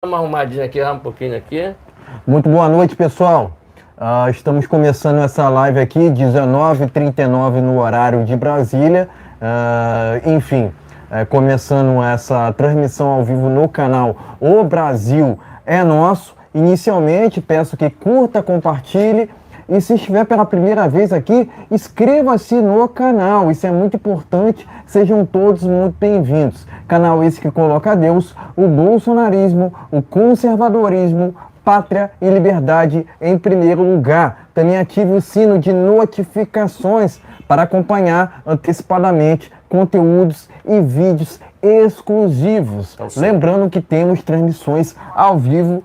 Uma arrumadinha aqui, um pouquinho aqui. Muito boa noite, pessoal. Estamos começando essa live aqui, 19h39 no horário de Brasília. Começando essa transmissão ao vivo no canal O Brasil é Nosso. Inicialmente, peço que curta, compartilhe e se estiver pela primeira vez aqui, inscreva-se no canal. Isso é muito importante. Sejam todos muito bem-vindos. Canal esse que coloca Deus, o bolsonarismo, o conservadorismo, pátria e liberdade em primeiro lugar. Também ative o sino de notificações para acompanhar antecipadamente conteúdos e vídeos exclusivos. Lembrando que temos transmissões ao vivo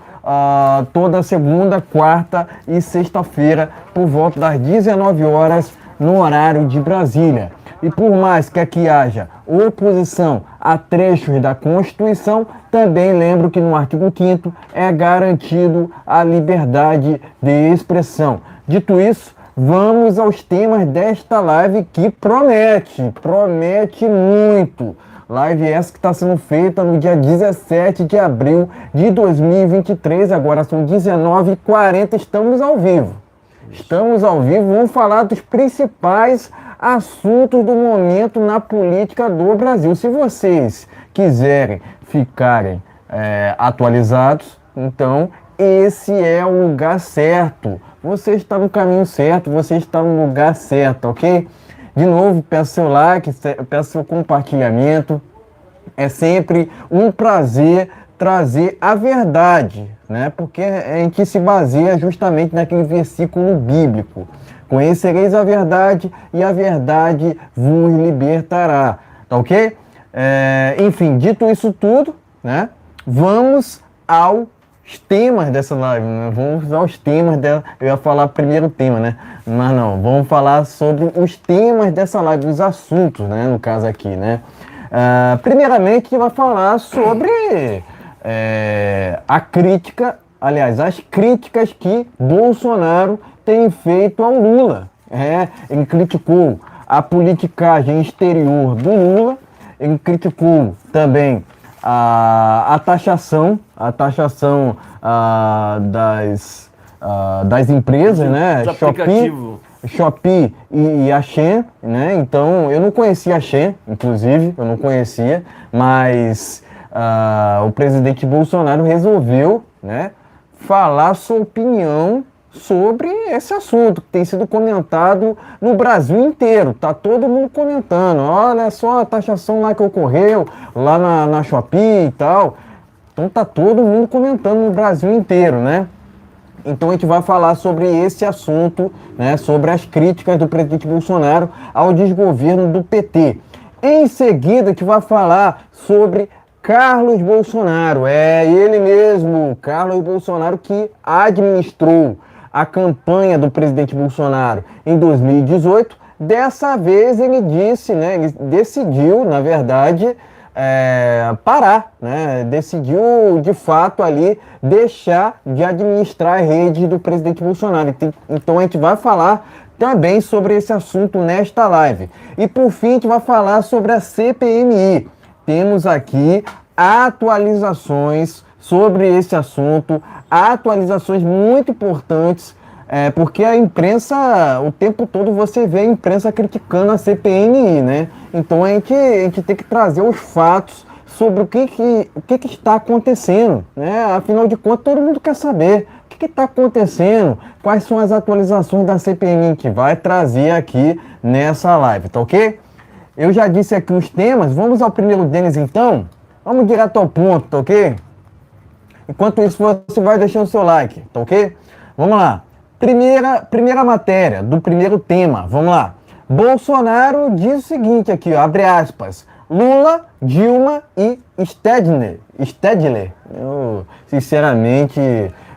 toda segunda, quarta e sexta-feira por volta das 19 horas no horário de Brasília. E por mais que aqui haja oposição a trechos da Constituição, também lembro que no artigo 5º é garantido a liberdade de expressão. Dito isso, vamos aos temas desta live que promete muito. Live essa que está sendo feita no dia 17 de abril de 2023, agora são 19h40, estamos ao vivo. Vamos falar dos principais assuntos do momento na política do Brasil. Se vocês quiserem ficarem atualizados, então esse é o lugar certo. Você está no caminho certo, você está no lugar certo, ok? De novo, peço seu like, peço seu compartilhamento. É sempre um prazer trazer a verdade, né? Porque a gente se baseia justamente naquele versículo bíblico. Conhecereis a verdade e a verdade vos libertará, tá ok? Enfim, dito isso tudo, né? Vamos aos temas dessa live, né? Vamos aos temas dela. Eu ia falar primeiro tema, né? Mas não, vamos falar sobre os temas dessa live, os assuntos, né? No caso aqui, né? Primeiramente, a gente vai falar sobre a crítica, aliás, as críticas que Bolsonaro tem feito ao Lula. Ele criticou a politicagem exterior do Lula, ele criticou também a taxação das empresas, né? Shopee e a Shein, né? Então, eu não conhecia a Shein, inclusive, eu não conhecia, mas o presidente Bolsonaro resolveu, né, falar sua opinião sobre esse assunto que tem sido comentado no Brasil inteiro. Tá todo mundo comentando. Olha só a taxação lá que ocorreu, lá na Shopee e tal. Então tá todo mundo comentando no Brasil inteiro, né? Então a gente vai falar sobre esse assunto, né? Sobre as críticas do presidente Bolsonaro ao desgoverno do PT. Em seguida a gente vai falar sobre Carlos Bolsonaro. É ele mesmo, Carlos Bolsonaro, que administrou a campanha do presidente Bolsonaro em 2018, dessa vez ele disse, né, ele decidiu, na verdade, parar, né, decidiu, de fato, ali, deixar de administrar a rede do presidente Bolsonaro. Então a gente vai falar também sobre esse assunto nesta live. E por fim, a gente vai falar sobre a CPMI. Temos aqui atualizações sobre esse assunto, atualizações muito importantes, porque a imprensa, o tempo todo você vê a imprensa criticando a CPMI, né? Então a gente tem que trazer os fatos sobre o que está acontecendo, né? Afinal de contas, todo mundo quer saber o que está acontecendo, quais são as atualizações da CPMI que vai trazer aqui nessa live, tá ok? Eu já disse aqui os temas, vamos ao primeiro deles então? Vamos direto ao ponto, tá ok? Enquanto isso, você vai deixando o seu like, tá ok? Vamos lá. Primeira matéria do primeiro tema, vamos lá. Bolsonaro diz o seguinte aqui, ó, abre aspas. Lula, Dilma e Stedner. Eu, sinceramente,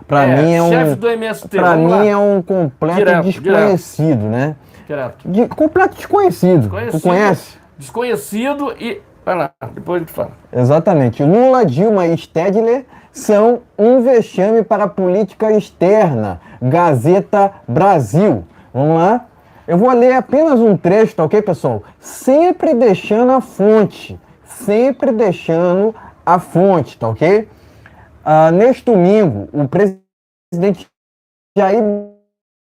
para mim é um... chefe do MST, para mim é um completo desconhecido, né? Completo desconhecido. Tu conhece? Desconhecido e... Vai lá, depois a gente fala. Exatamente. Lula, Dilma e Stedner são um vexame para a política externa. Gazeta Brasil. Vamos lá? Eu vou ler apenas um trecho, tá ok, pessoal? Sempre deixando a fonte, tá ok? Neste domingo, o presidente Jair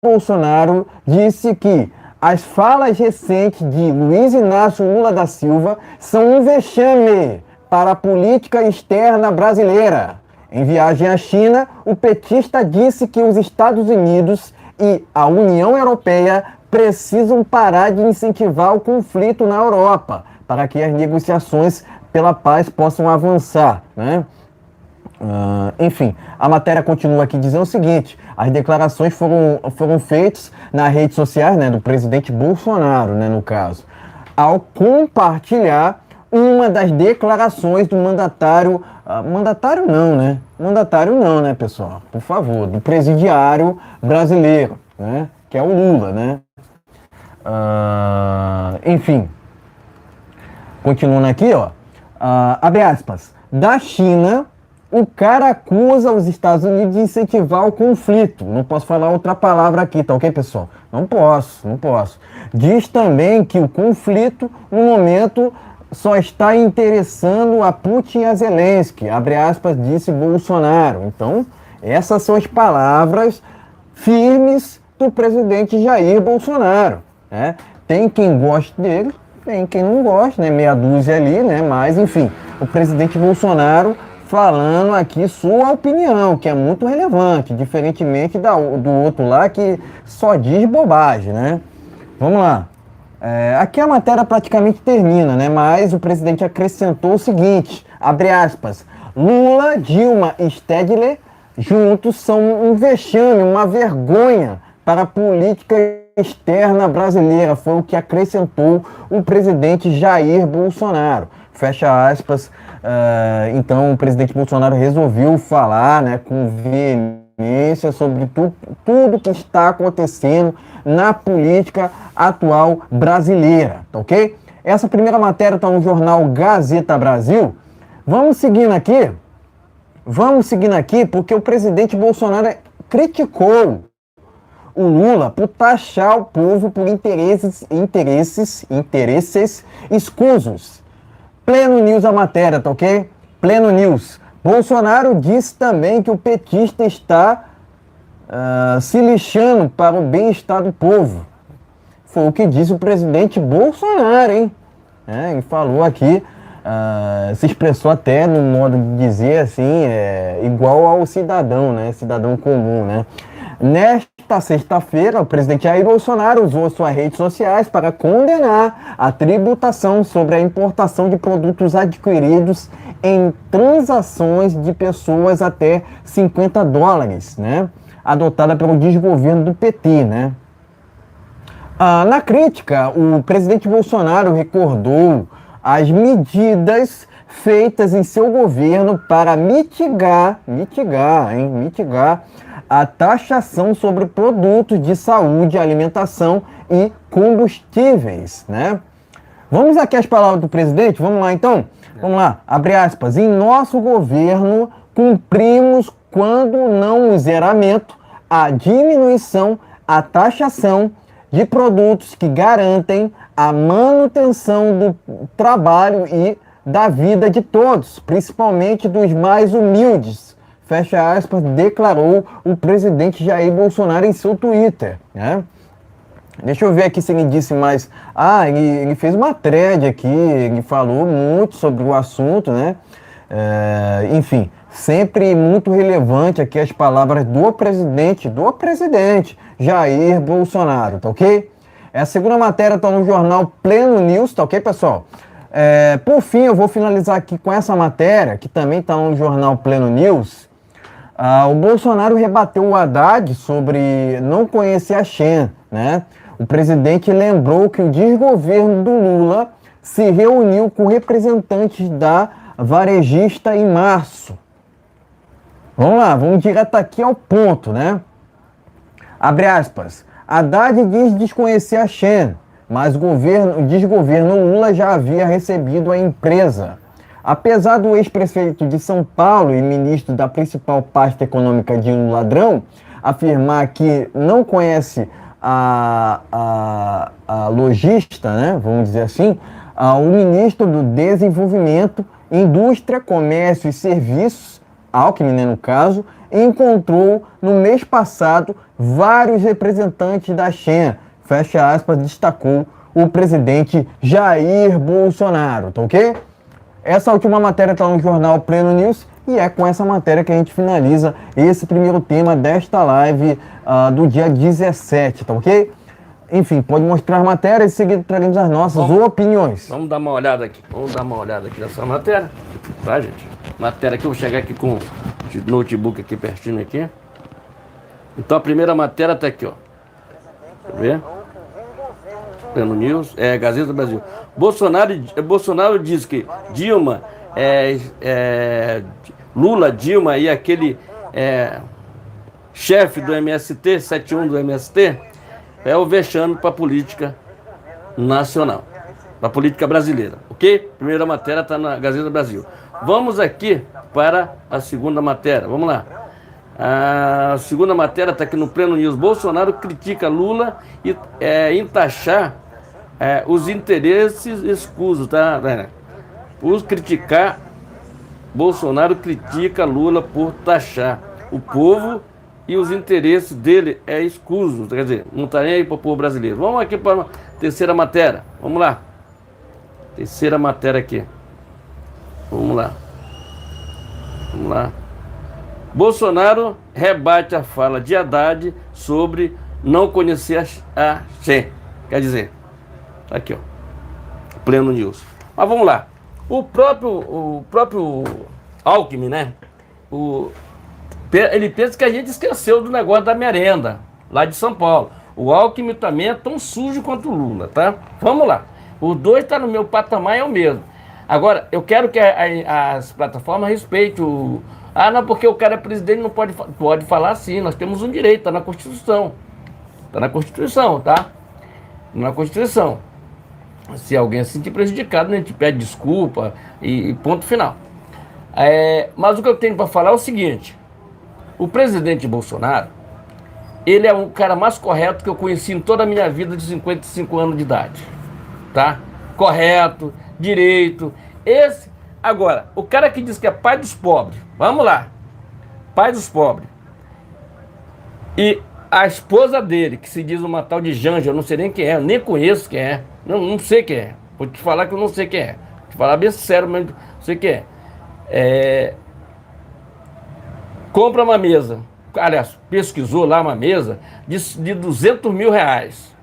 Bolsonaro disse que as falas recentes de Luiz Inácio Lula da Silva são um vexame para a política externa brasileira. Em viagem à China, o petista disse que os Estados Unidos e a União Europeia precisam parar de incentivar o conflito na Europa para que as negociações pela paz possam avançar, né? Enfim, a matéria continua aqui dizendo o seguinte: as declarações foram feitas nas redes sociais, né, do presidente Bolsonaro, né, no caso, ao compartilhar uma das declarações do mandatário, mandatário não, né, pessoal, por favor, do presidiário brasileiro, né, que é o Lula, né. Enfim, continuando aqui, ó, abre aspas, da China. O cara acusa os Estados Unidos de incentivar o conflito. Não posso falar outra palavra aqui, tá ok, pessoal? Não posso. Diz também que o conflito, no momento, só está interessando a Putin e a Zelensky. Abre aspas, disse Bolsonaro. Então, essas são as palavras firmes do presidente Jair Bolsonaro, né? Tem quem goste dele, tem quem não goste, né? Meia dúzia ali, né? Mas, enfim, o presidente Bolsonaro falando aqui sua opinião, que é muito relevante, diferentemente do outro lá que só diz bobagem, né? Vamos lá. Aqui a matéria praticamente termina, né? Mas o presidente acrescentou o seguinte, abre aspas, Lula, Dilma e Stedler juntos são um vexame, uma vergonha para a política externa brasileira, foi o que acrescentou o presidente Jair Bolsonaro. Fecha aspas. Então o presidente Bolsonaro resolveu falar, né, com veemência sobre tudo que está acontecendo na política atual brasileira, tá ok? Essa primeira matéria está no jornal Gazeta Brasil. Vamos seguindo aqui porque o presidente Bolsonaro criticou o Lula por taxar o povo por interesses escusos. Pleno News a matéria, tá ok? Pleno News. Bolsonaro disse também que o petista está se lixando para o bem-estar do povo. Foi o que disse o presidente Bolsonaro, hein? Ele falou aqui, se expressou até no modo de dizer assim, igual ao cidadão, né? Cidadão comum, né? Nesta sexta-feira, o presidente Jair Bolsonaro usou suas redes sociais para condenar a tributação sobre a importação de produtos adquiridos em transações de pessoas até $50, né? Adotada pelo desgoverno do PT, né? Na crítica, o presidente Bolsonaro recordou as medidas feitas em seu governo para mitigar a taxação sobre produtos de saúde, alimentação e combustíveis, né? Vamos aqui às palavras do presidente? Vamos lá, então? Vamos lá, abre aspas. Em nosso governo, cumprimos, quando não o zeramento, a diminuição, a taxação de produtos que garantem a manutenção do trabalho e da vida de todos, principalmente dos mais humildes. Fecha aspas, declarou o presidente Jair Bolsonaro em seu Twitter, né? Deixa eu ver aqui se ele disse mais. Ele fez uma thread aqui, ele falou muito sobre o assunto, né? Enfim, sempre muito relevante aqui as palavras do presidente Jair Bolsonaro, tá ok? A segunda matéria está no jornal Pleno News, tá ok, pessoal? Por fim, eu vou finalizar aqui com essa matéria, que também está no jornal Pleno News. O Bolsonaro rebateu o Haddad sobre não conhecer a Shen, né? O presidente lembrou que o desgoverno do Lula se reuniu com representantes da varejista em março. Vamos lá, vamos direto aqui ao ponto, né? Abre aspas. Haddad diz desconhecer a Shen, mas o desgoverno Lula já havia recebido a empresa. Apesar do ex-prefeito de São Paulo e ministro da principal pasta econômica Dino Ladrão afirmar que não conhece a lojista, né, vamos dizer assim, o ministro do Desenvolvimento, Indústria, Comércio e Serviços, Alckmin, né, no caso, encontrou no mês passado vários representantes da Shen, fecha aspas, destacou o presidente Jair Bolsonaro, tá ok? Essa última matéria está no jornal Pleno News e é com essa matéria que a gente finaliza esse primeiro tema desta live do dia 17, tá ok? Enfim, pode mostrar a matéria e seguir traremos as nossas opiniões. Vamos dar uma olhada aqui. Vamos dar uma olhada aqui nessa matéria. Tá, gente? Matéria aqui, eu vou chegar aqui com o notebook aqui pertinho aqui. Então a primeira matéria tá aqui, ó. Deixa eu ver. Pleno News, Gazeta do Brasil. Bolsonaro diz que Dilma, Lula, Dilma e aquele chefe do MST, 71 do MST, é o vexame para a política nacional, para a política brasileira, ok? Primeira matéria está na Gazeta do Brasil. Vamos aqui para a segunda matéria, vamos lá. A segunda matéria está aqui no Pleno News. Bolsonaro critica Lula em taxar os interesses escusos, tá? Bolsonaro critica Lula por taxar o povo e os interesses dele escusos, quer dizer, não está nem aí para o povo brasileiro. Vamos aqui para a terceira matéria, vamos lá. Terceira matéria aqui. Vamos lá. Vamos lá. Bolsonaro rebate a fala de Haddad sobre não conhecer a Shen. Quer dizer, aqui, ó, Pleno News. Mas vamos lá. O próprio Alckmin, né? Ele pensa que a gente esqueceu do negócio da merenda, lá de São Paulo. O Alckmin também é tão sujo quanto o Lula, tá? Vamos lá. Os dois estão no meu patamar, é o mesmo. Agora, eu quero que as plataformas respeitem o... Ah, não, porque o cara é presidente, não pode falar assim. Nós temos um direito, está na Constituição. Está na Constituição, tá? Na Constituição. Se alguém se sentir prejudicado, a gente pede desculpa e ponto final. Mas o que eu tenho para falar é o seguinte. O presidente Bolsonaro, ele é o cara mais correto que eu conheci em toda a minha vida de 55 anos de idade. Tá? Correto, direito. Agora, o cara que diz que é pai dos pobres, vamos lá, pai dos pobres, e a esposa dele, que se diz uma tal de Janja, eu não sei nem quem é, eu nem conheço quem é, não sei quem é, vou te falar que eu não sei quem é, vou te falar bem sério, mas não sei quem é. Compra uma mesa, aliás, pesquisou lá uma mesa de 200 mil reais,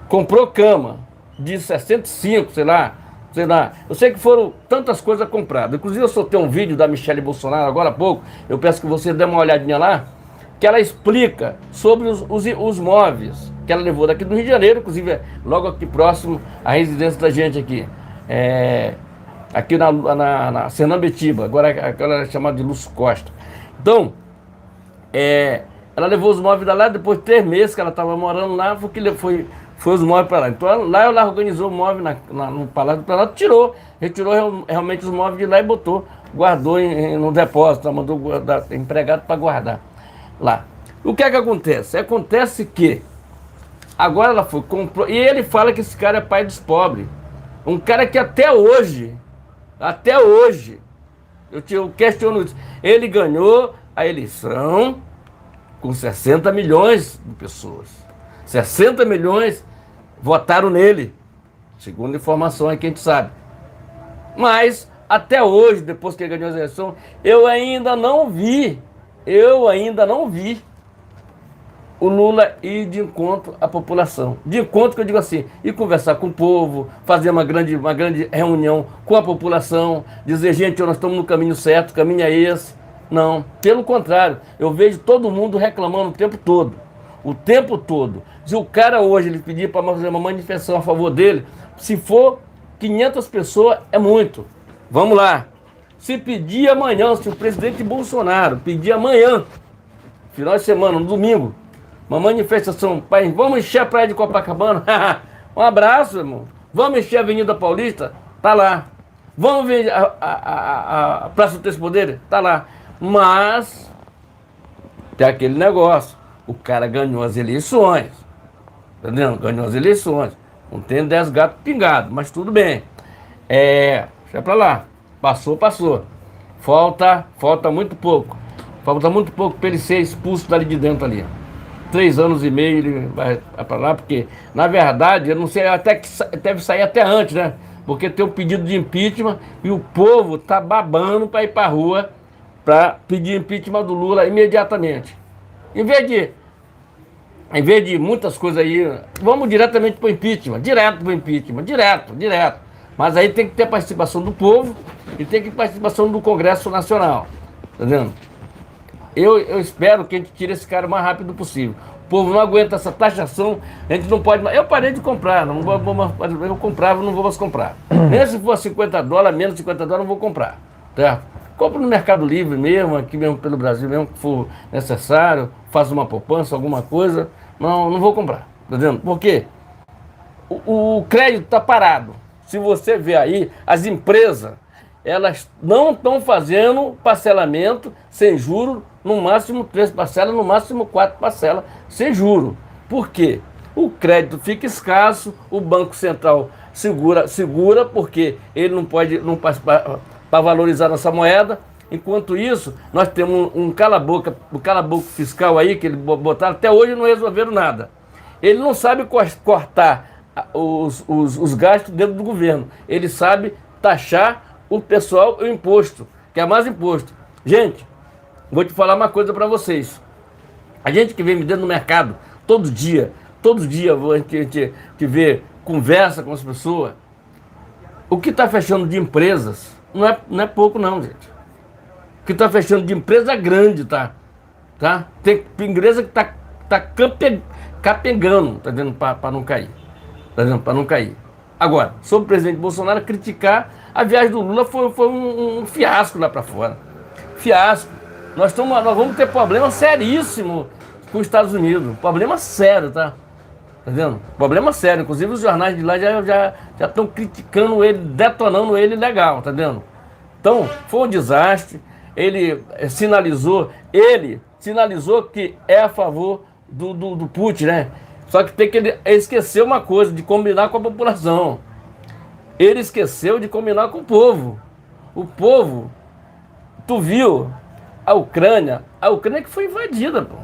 comprou cama de 65, sei lá, eu sei que foram tantas coisas compradas. Inclusive eu soltei um vídeo da Michelle Bolsonaro agora há pouco, eu peço que você dê uma olhadinha lá, que ela explica sobre os móveis que ela levou daqui do Rio de Janeiro, inclusive logo aqui próximo à residência da gente aqui, aqui na Senambetiba, agora aquela é chamada de Lúcio Costa. Então, ela levou os móveis da lá, depois de 3 meses que ela estava morando lá, foi os móveis para lá. Então lá ela organizou o móvel no Palácio do Planalto, retirou realmente os móveis de lá e botou, guardou no depósito, mandou empregado para guardar lá. O que é que acontece? Acontece que agora ela comprou, e ele fala que esse cara é pai dos pobres. Um cara que até hoje, eu questiono isso, ele ganhou a eleição com 60 milhões de pessoas. 60 milhões votaram nele, segundo informações que a gente sabe. Mas, até hoje, depois que ele ganhou a eleição, eu ainda não vi o Lula ir de encontro à população. De encontro que eu digo assim, ir conversar com o povo, fazer uma grande reunião com a população, dizer, gente, nós estamos no caminho certo, o caminho é esse. Não, pelo contrário, eu vejo todo mundo reclamando o tempo todo. O tempo todo. Se o cara hoje ele pedir para fazer uma manifestação a favor dele, se for 500 pessoas, é muito. Vamos lá. Se pedir amanhã, se o presidente Bolsonaro pedir amanhã, final de semana, no domingo, uma manifestação, pai, vamos encher a praia de Copacabana, um abraço, irmão. Vamos encher a Avenida Paulista, tá lá. Vamos ver a Praça dos Três Poderes, tá lá. Mas tem aquele negócio. O cara ganhou as eleições. Entendeu? Ganhou as eleições. Não tem 10 gatos pingados, mas tudo bem. Deixa pra lá. Passou. Falta muito pouco. Falta muito pouco para ele ser expulso dali de dentro ali. 3 anos e meio ele vai para lá, porque, na verdade, eu não sei, até que deve sair até antes, né? Porque tem um pedido de impeachment e o povo tá babando para ir para a rua para pedir impeachment do Lula imediatamente. Em vez de muitas coisas aí, vamos diretamente para o impeachment, direto para o impeachment, direto. Mas aí tem que ter participação do povo e tem que ter participação do Congresso Nacional, tá vendo? Eu espero que a gente tire esse cara o mais rápido possível. O povo não aguenta essa taxação, a gente não pode mais. Eu parei de comprar, não vou, eu comprava, não vou mais comprar. Nem se for $50, menos $50, não vou comprar, certo? Compro no Mercado Livre mesmo, aqui mesmo pelo Brasil mesmo, que for necessário, faço uma poupança, alguma coisa, não vou comprar, tá vendo? Por quê? O crédito está parado. Se você ver aí, as empresas, elas não estão fazendo parcelamento sem juro, no máximo 3 parcelas, no máximo 4 parcelas sem juro. Por quê? O crédito fica escasso, o Banco Central segura porque ele não pode para valorizar nossa moeda. Enquanto isso, nós temos um cala-boca fiscal aí, que eles botaram, até hoje não resolveram nada. Ele não sabe cortar os gastos dentro do governo. Ele sabe taxar o pessoal, o imposto, que é mais imposto. Gente, vou te falar uma coisa para vocês. A gente que vem dentro do mercado todo dia, a gente vê, conversa com as pessoas. O que está fechando de empresas não é pouco não, gente. O que está fechando de empresa grande, tá? Tem empresa que tá capengando, tá vendo? Para não cair. Tá vendo? Para não cair. Agora, sobre o presidente Bolsonaro criticar, a viagem do Lula foi um fiasco lá para fora. Fiasco. Nós vamos ter problema seríssimo com os Estados Unidos. Problema sério, tá? Tá vendo? Problema sério. Inclusive os jornais de lá já estão criticando ele, detonando ele legal, tá vendo? Então, foi um desastre. Ele sinalizou que é a favor do Putin, né? Só que tem que ele esqueceu uma coisa, de combinar com a população. Ele esqueceu de combinar com o povo. O povo, tu viu, a Ucrânia que foi invadida, pô.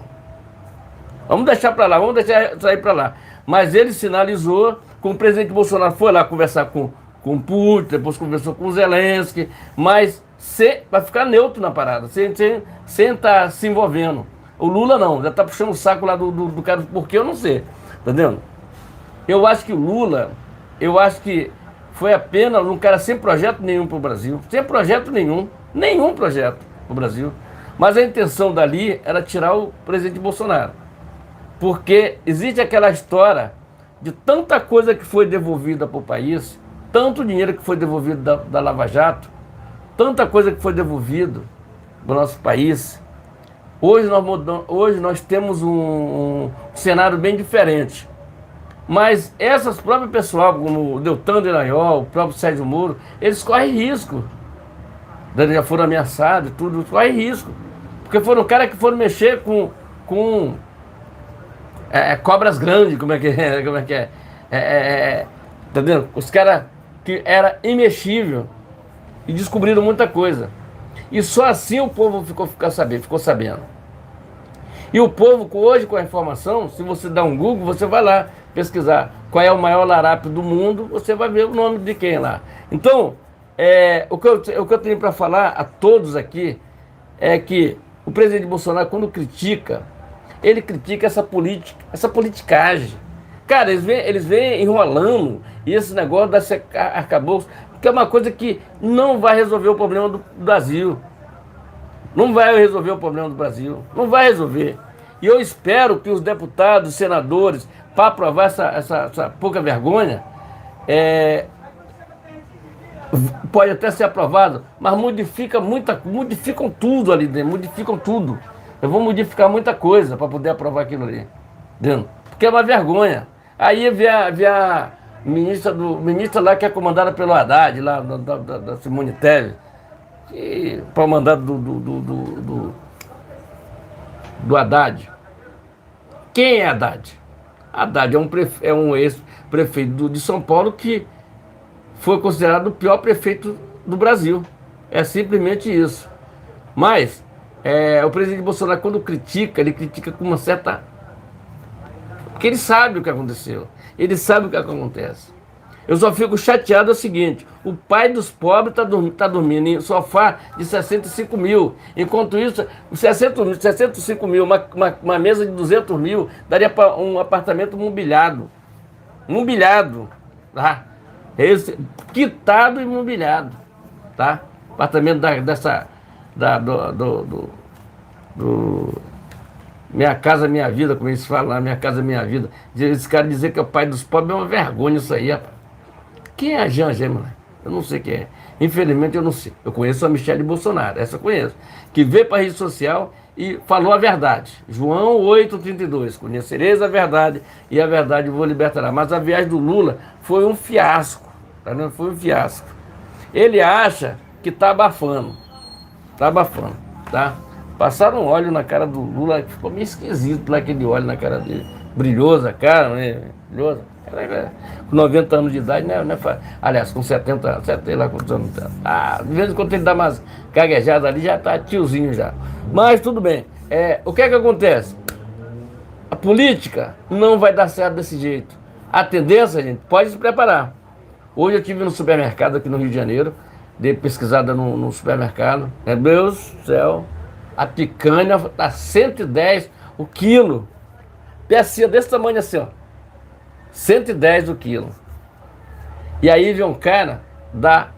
Vamos deixar para lá, vamos deixar sair para lá. Mas ele sinalizou, com o presidente Bolsonaro foi lá conversar com o Putin, depois conversou com o Zelensky, mas vai ficar neutro na parada, sem estar se envolvendo. O Lula não, já está puxando o saco lá do cara, porque eu não sei, tá vendo? Eu acho que o Lula, foi apenas um cara sem projeto nenhum para o Brasil, sem projeto nenhum projeto para o Brasil. Mas a intenção dali era tirar o presidente Bolsonaro. Porque existe aquela história de tanta coisa que foi devolvida para o país, tanto dinheiro que foi devolvido da Lava Jato, tanta coisa que foi devolvido para o nosso país. Hoje nós temos um cenário bem diferente. Mas essas próprias pessoal, como o Deltan Dallagnol, o próprio Sérgio Moro, eles correm risco. Eles já foram ameaçados e tudo, correm risco. Porque foram caras que foram mexer com cobras grandes, como é que é? Tá vendo? Os caras que era imexível e descobriram muita coisa. E só assim o povo ficou sabendo. E o povo, hoje com a informação, se você dá um Google, você vai lá pesquisar qual é o maior larápio do mundo, você vai ver o nome de quem lá. Então, o que eu tenho para falar a todos aqui é que o presidente Bolsonaro, quando critica, ele critica essa politicagem. Cara, eles vêm enrolando, e esse negócio desse arcabouço, que é uma coisa que não vai resolver o problema do Brasil. Não vai resolver o problema do Brasil. Não vai resolver. E eu espero que os deputados, senadores, para aprovar essa pouca vergonha, pode até ser aprovado, mas modificam tudo ali dentro, modificam tudo. Eu vou modificar muita coisa para poder aprovar aquilo ali. Entendeu? Porque é uma vergonha. Aí vê a ministra lá que é comandada pelo Haddad, lá da Simone Tebet, para o mandado do Haddad. Quem é Haddad? Haddad é um ex-prefeito de São Paulo que foi considerado o pior prefeito do Brasil. É simplesmente isso. Mas o presidente Bolsonaro, quando critica, ele critica com uma certa... Porque ele sabe o que aconteceu. Ele sabe o que acontece. Eu só fico chateado é o seguinte: o pai dos pobres tá dormindo em sofá de 65 mil. Enquanto isso, 65 mil, uma mesa de 200 mil, daria para um apartamento mobiliado. Mobiliado, tá? Quitado e mobiliado, tá? Apartamento do Minha Casa Minha Vida, como eles falam lá, Minha Casa Minha Vida. Esse cara dizer que é o pai dos pobres é uma vergonha isso aí, rapaz. Quem é a Janja, mano? Eu não sei quem é. Infelizmente eu não sei. Eu conheço a Michele Bolsonaro, essa eu conheço. Que veio para a rede social e falou a verdade. João 8,32. Conhecereis a verdade e a verdade vos libertará. Mas a viagem do Lula foi um fiasco. Tá vendo? Foi um fiasco. Ele acha que está abafando. Está abafando, tá? Passaram óleo na cara do Lula, que ficou meio esquisito lá aquele óleo na cara dele. Brilhoso a cara, né? Brilhoso. Com 90 anos de idade, né? Aliás, com 70, sei lá quantos anos. De vez em quando ele dá umas gaguejadas ali, já tá tiozinho já. Mas tudo bem. O que é que acontece? A política não vai dar certo desse jeito. A tendência, gente, pode se preparar. Hoje eu estive no supermercado aqui no Rio de Janeiro, dei pesquisada no supermercado. Meu Deus do céu, a picanha tá 110 o quilo. Pecinha desse tamanho assim, ó. 110 o quilo. E aí vem um cara, dá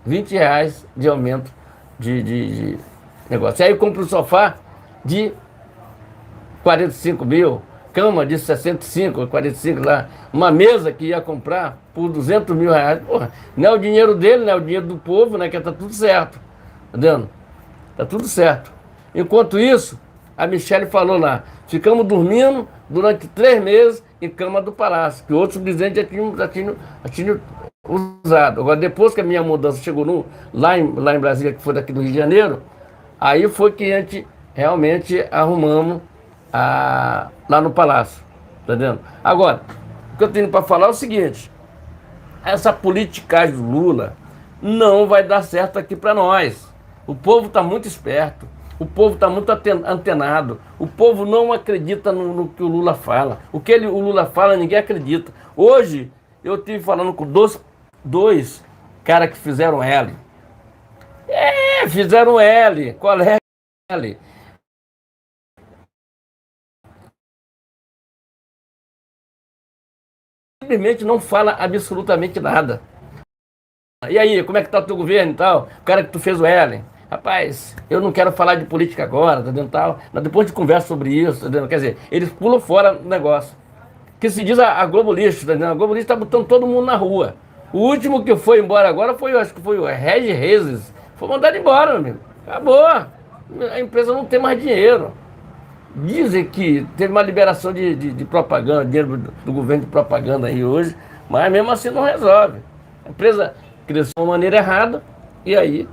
R$ 20 de aumento de negócio. E aí compra um sofá de 45 mil, cama de 65, 45 lá, uma mesa que ia comprar por R$ 200 mil. Porra, não é o dinheiro dele, não é o dinheiro do povo, né? Que tá tudo certo. Tá vendo? Tá tudo certo. Enquanto isso, a Michele falou lá, ficamos dormindo durante 3 meses em cama do palácio, que outros presidentes já tinham usado. Agora, depois que a minha mudança chegou lá em Brasília, que foi daqui do Rio de Janeiro, aí foi que a gente realmente arrumamos lá no palácio, tá vendo? Agora, o que eu tenho para falar é o seguinte: essa politicagem do Lula não vai dar certo aqui para nós. O povo está muito esperto. O povo está muito antenado. O povo não acredita no que o Lula fala. O que o Lula fala, ninguém acredita. Hoje, eu estive falando com dois caras que fizeram L. Fizeram L. Qual é L? Simplesmente não fala absolutamente nada. E aí, como é que tá o teu governo e tal? O cara que tu fez o L. Rapaz, eu não quero falar de política agora, tá vendo, tal. Mas depois de conversa sobre isso, tá vendo? Quer dizer, eles pulam fora do negócio. Que se diz a Globo Lixo, tá vendo? A Globo Lixo tá botando todo mundo na rua. O último que foi embora agora foi, acho que foi o Regis Reis. Foi mandado embora, meu amigo. Acabou. A empresa não tem mais dinheiro. Dizem que teve uma liberação de propaganda, dinheiro do governo de propaganda aí hoje, mas mesmo assim não resolve. A empresa cresceu de uma maneira errada e aí,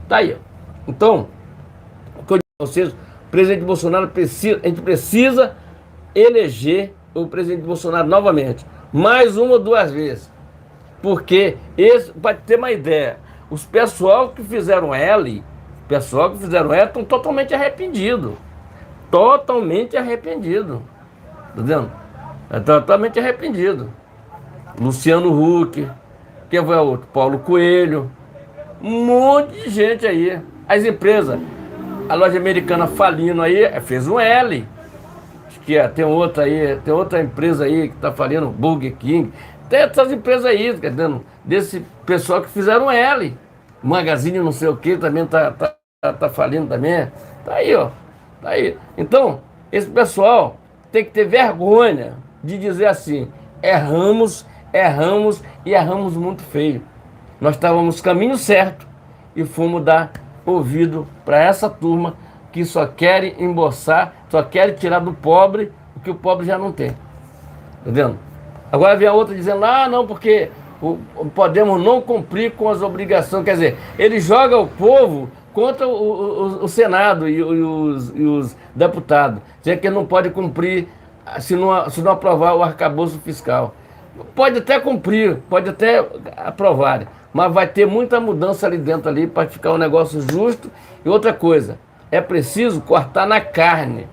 tá aí. Então, o que eu digo a vocês, o presidente Bolsonaro precisa, a gente precisa eleger o presidente Bolsonaro novamente, mais uma ou duas vezes, porque para ter uma ideia, os pessoal que fizeram L, estão totalmente arrependidos, tá vendo? Totalmente arrependido. Luciano Huck, quem foi o outro? Paulo Coelho, um monte de gente aí. As empresas, a loja americana falindo aí, fez um L. Acho que tem outra empresa aí que está falindo, Burger King. Tem essas empresas aí, quer dizer, desse pessoal que fizeram um L. Magazine não sei o que também tá falindo também. Tá aí, ó. Tá aí. Então, esse pessoal tem que ter vergonha de dizer assim: erramos e erramos muito feio. Nós estávamos no caminho certo e fomos dar ouvido para essa turma que só quer embolsar, só quer tirar do pobre o que o pobre já não tem. Tá vendo? Agora vem a outra dizendo, não, porque podemos não cumprir com as obrigações. Quer dizer, ele joga o povo contra o Senado e os deputados, dizendo que ele não pode cumprir se não aprovar o arcabouço fiscal. Pode até cumprir, pode até aprovar, mas vai ter muita mudança ali dentro ali para ficar um negócio justo. E outra coisa, é preciso cortar na carne.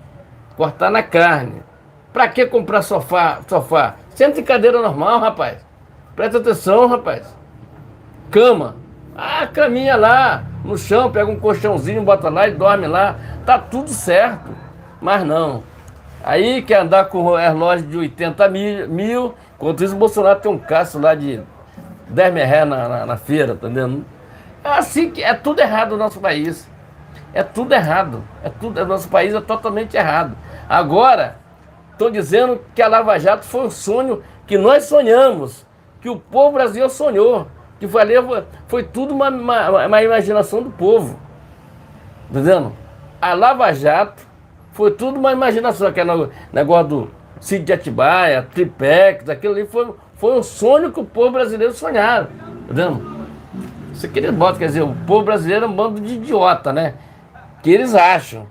Cortar na carne. Para que comprar sofá? Senta em cadeira normal, rapaz. Presta atenção, rapaz. Cama. Ah, caminha lá no chão, pega um colchãozinho, bota lá e dorme lá. Tá tudo certo. Mas não. Aí quer andar com relógio de 80 mil. Enquanto isso, o Bolsonaro tem um caço lá de 10 mil reais na feira, tá entendendo? É assim que é tudo errado no nosso país. É tudo errado. Nosso país é totalmente errado. Agora, estou dizendo que a Lava Jato foi um sonho que nós sonhamos, que o povo brasileiro sonhou, que foi tudo uma imaginação do povo. Tá entendendo? A Lava Jato foi tudo uma imaginação, aquele negócio do Sítio de Atibaia, Tripex, aquilo ali foi um sonho que o povo brasileiro sonharam. Tá entendendo? Isso aqui eles botam, quer dizer, o povo brasileiro é um bando de idiota, né? Que eles acham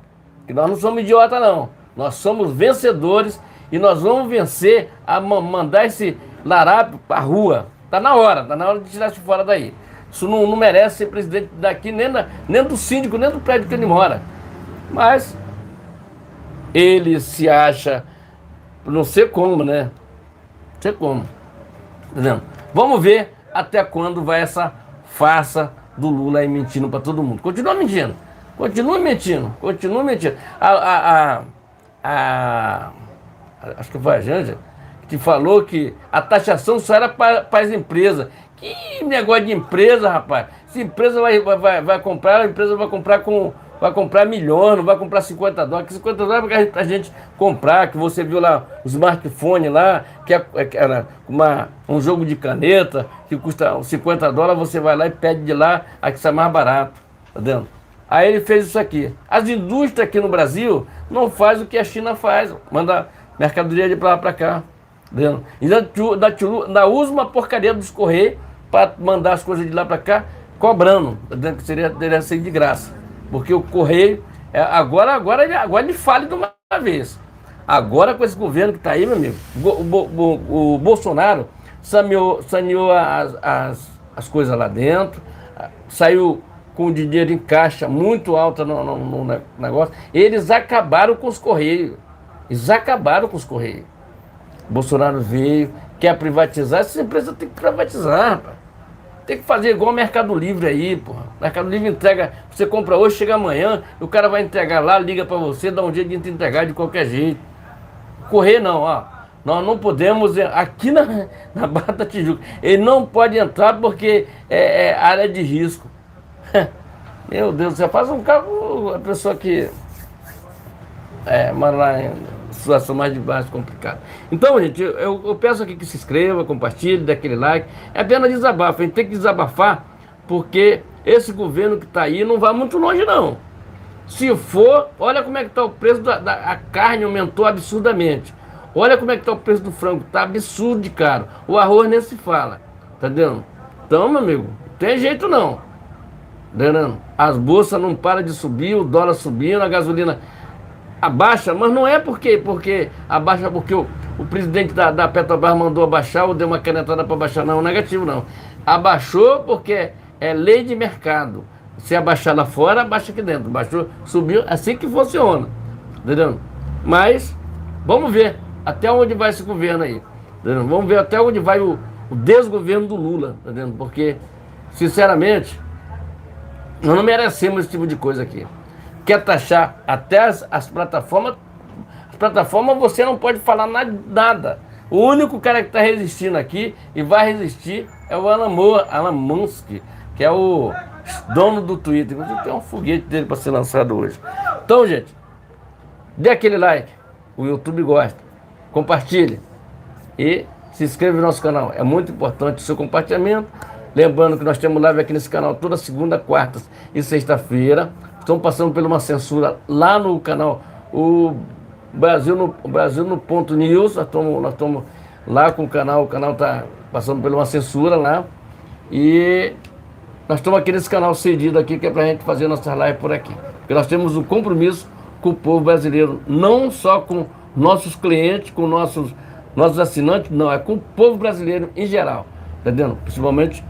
que nós não somos idiota, não. Nós somos vencedores e nós vamos vencer a mandar esse larápio para a rua. Tá na hora de tirar isso fora daí. Isso não merece ser presidente daqui, nem do síndico, nem do prédio que ele mora. Mas ele se acha, não sei como, né? Não sei como. Entendeu? Vamos ver até quando vai essa farsa do Lula aí mentindo para todo mundo. Continua mentindo. Acho que foi a Janja que falou que a taxação só era para as empresas. Que negócio de empresa, rapaz? Se a empresa vai comprar, a empresa vai comprar milhões, não vai comprar 50 dólares. Que 50 dólares é para a gente comprar, que você viu lá o smartphone lá, que era um jogo de caneta, que custa 50 dólares, você vai lá e pede de lá, a que está mais barato, tá vendo? Aí ele fez isso aqui. As indústrias aqui no Brasil não fazem o que a China faz, manda mercadoria de lá para cá. Entendeu? Ainda usa uma porcaria dos Correios para mandar as coisas de lá para cá, cobrando, que deveria ser de graça. Porque o Correio, agora ele fale de uma vez. Agora com esse governo que está aí, meu amigo, o Bolsonaro saneou as coisas lá dentro, saiu com o dinheiro em caixa muito alto no negócio. Eles acabaram com os Correios. Bolsonaro veio, quer privatizar. Essas empresas tem que privatizar, rapaz. Tem que fazer igual o Mercado Livre aí, porra. Mercado Livre entrega, você compra hoje, chega amanhã, o cara vai entregar lá, liga pra você, dá um jeito de te entregar de qualquer jeito. Correr não, ó. Nós não podemos, aqui na Barra da Tijuca, ele não pode entrar porque é área de risco. Meu Deus, você faz um carro, a pessoa que mora lá em situação mais complicada. Então, gente, eu peço aqui que se inscreva, compartilhe, dê aquele like. É apenas desabafo, a gente tem que desabafar, porque esse governo que está aí não vai muito longe, não. Se for, olha como é que está o preço a carne, aumentou absurdamente. Olha como é que está o preço do frango, está absurdo de caro. O arroz nem se fala, tá entendendo? Então, meu amigo, não tem jeito não. Entendendo? As bolsas não param de subir, o dólar subindo, a gasolina abaixa, mas não é porque abaixa porque o presidente da Petrobras mandou abaixar ou deu uma canetada para baixar, não, negativo não. Abaixou porque é lei de mercado. Se abaixar lá fora, abaixa aqui dentro. Baixou, subiu, assim que funciona. Entendeu? Mas vamos ver até onde vai esse governo aí. Entendeu? Vamos ver até onde vai o desgoverno do Lula. Entendeu? Porque, sinceramente, nós não merecemos esse tipo de coisa aqui. Quer taxar até as plataformas. As plataformas você não pode falar nada. O único cara que está resistindo aqui e vai resistir é o Elon Musk, que é o dono do Twitter. Inclusive tem um foguete dele para ser lançado hoje. Então, gente, dê aquele like. O YouTube gosta. Compartilhe. E se inscreva no nosso canal. É muito importante o seu compartilhamento. Lembrando que nós temos live aqui nesse canal toda segunda, quarta e sexta-feira. Estamos passando por uma censura lá no canal o Brasil no ponto news. Nós estamos lá com o canal está passando por uma censura lá. E nós estamos aqui nesse canal cedido aqui, que é para a gente fazer nossas lives por aqui. Porque nós temos um compromisso com o povo brasileiro, não só com nossos clientes, com nossos assinantes, não, é com o povo brasileiro em geral. Tá entendendo? Principalmente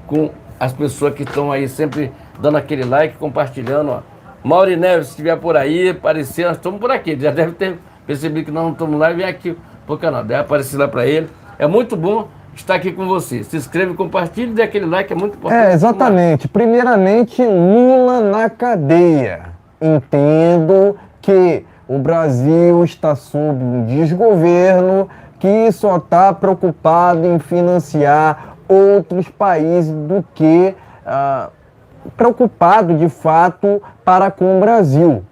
com as pessoas que estão aí sempre dando aquele like, compartilhando, ó. Mauri Neves, se estiver por aí, aparecer, nós estamos por aqui. Já deve ter percebido que nós não estamos lá e vem aqui pro canal. Deve aparecer lá para ele. É muito bom estar aqui com você. Se inscreve, compartilhe, dê aquele like, é muito importante. Exatamente. Primeiramente, Lula na cadeia. Entendo que o Brasil está sob um desgoverno que só está preocupado em financiar outros países do que preocupado de fato para com o Brasil.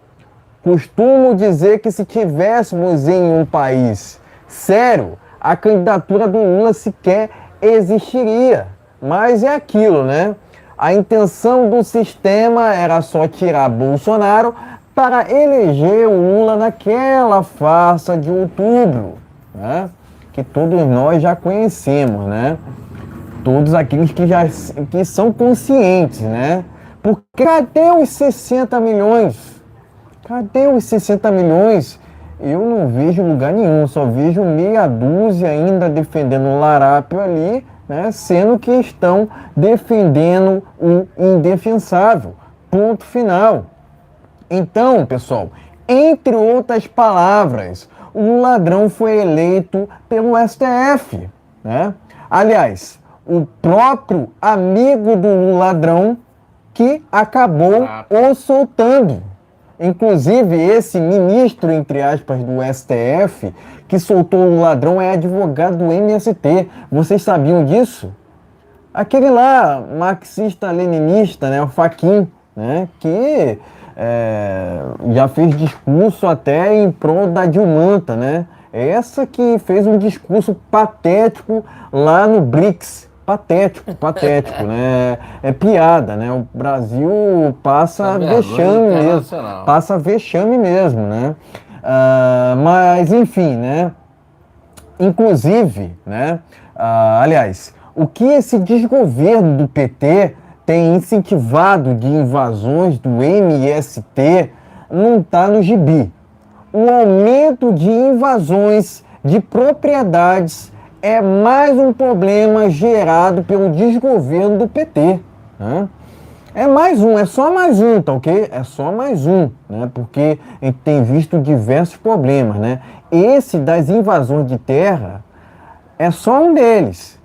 Costumo dizer que se tivéssemos em um país sério, a candidatura do Lula sequer existiria. Mas é aquilo, né? A intenção do sistema era só tirar Bolsonaro para eleger o Lula naquela farsa de outubro, né? Que todos nós já conhecemos, né? Todos aqueles que são conscientes, né? Porque cadê os 60 milhões? Cadê os 60 milhões? Eu não vejo lugar nenhum, só vejo meia dúzia ainda defendendo o larápio ali, né? Sendo que estão defendendo o indefensável. Ponto final. Então, pessoal, entre outras palavras, o ladrão foi eleito pelo STF, né? Aliás, o próprio amigo do ladrão que acabou o soltando. Inclusive, esse ministro, entre aspas, do STF, que soltou o ladrão é advogado do MST. Vocês sabiam disso? Aquele lá, marxista-leninista, né, o Fachin, né, que já fez discurso até em prol da Dilmanta, né? Essa que fez um discurso patético lá no BRICS. Patético, né? É piada, né? O Brasil passa vexame mesmo. Passa vexame mesmo, né? Mas, enfim, né? Inclusive, né? Aliás, o que esse desgoverno do PT tem incentivado de invasões do MST não está no gibi. O aumento de invasões de propriedades é mais um problema gerado pelo desgoverno do PT, né? É só mais um, tá ok? É só mais um, né? Porque a gente tem visto diversos problemas, né? Esse das invasões de terra é só um deles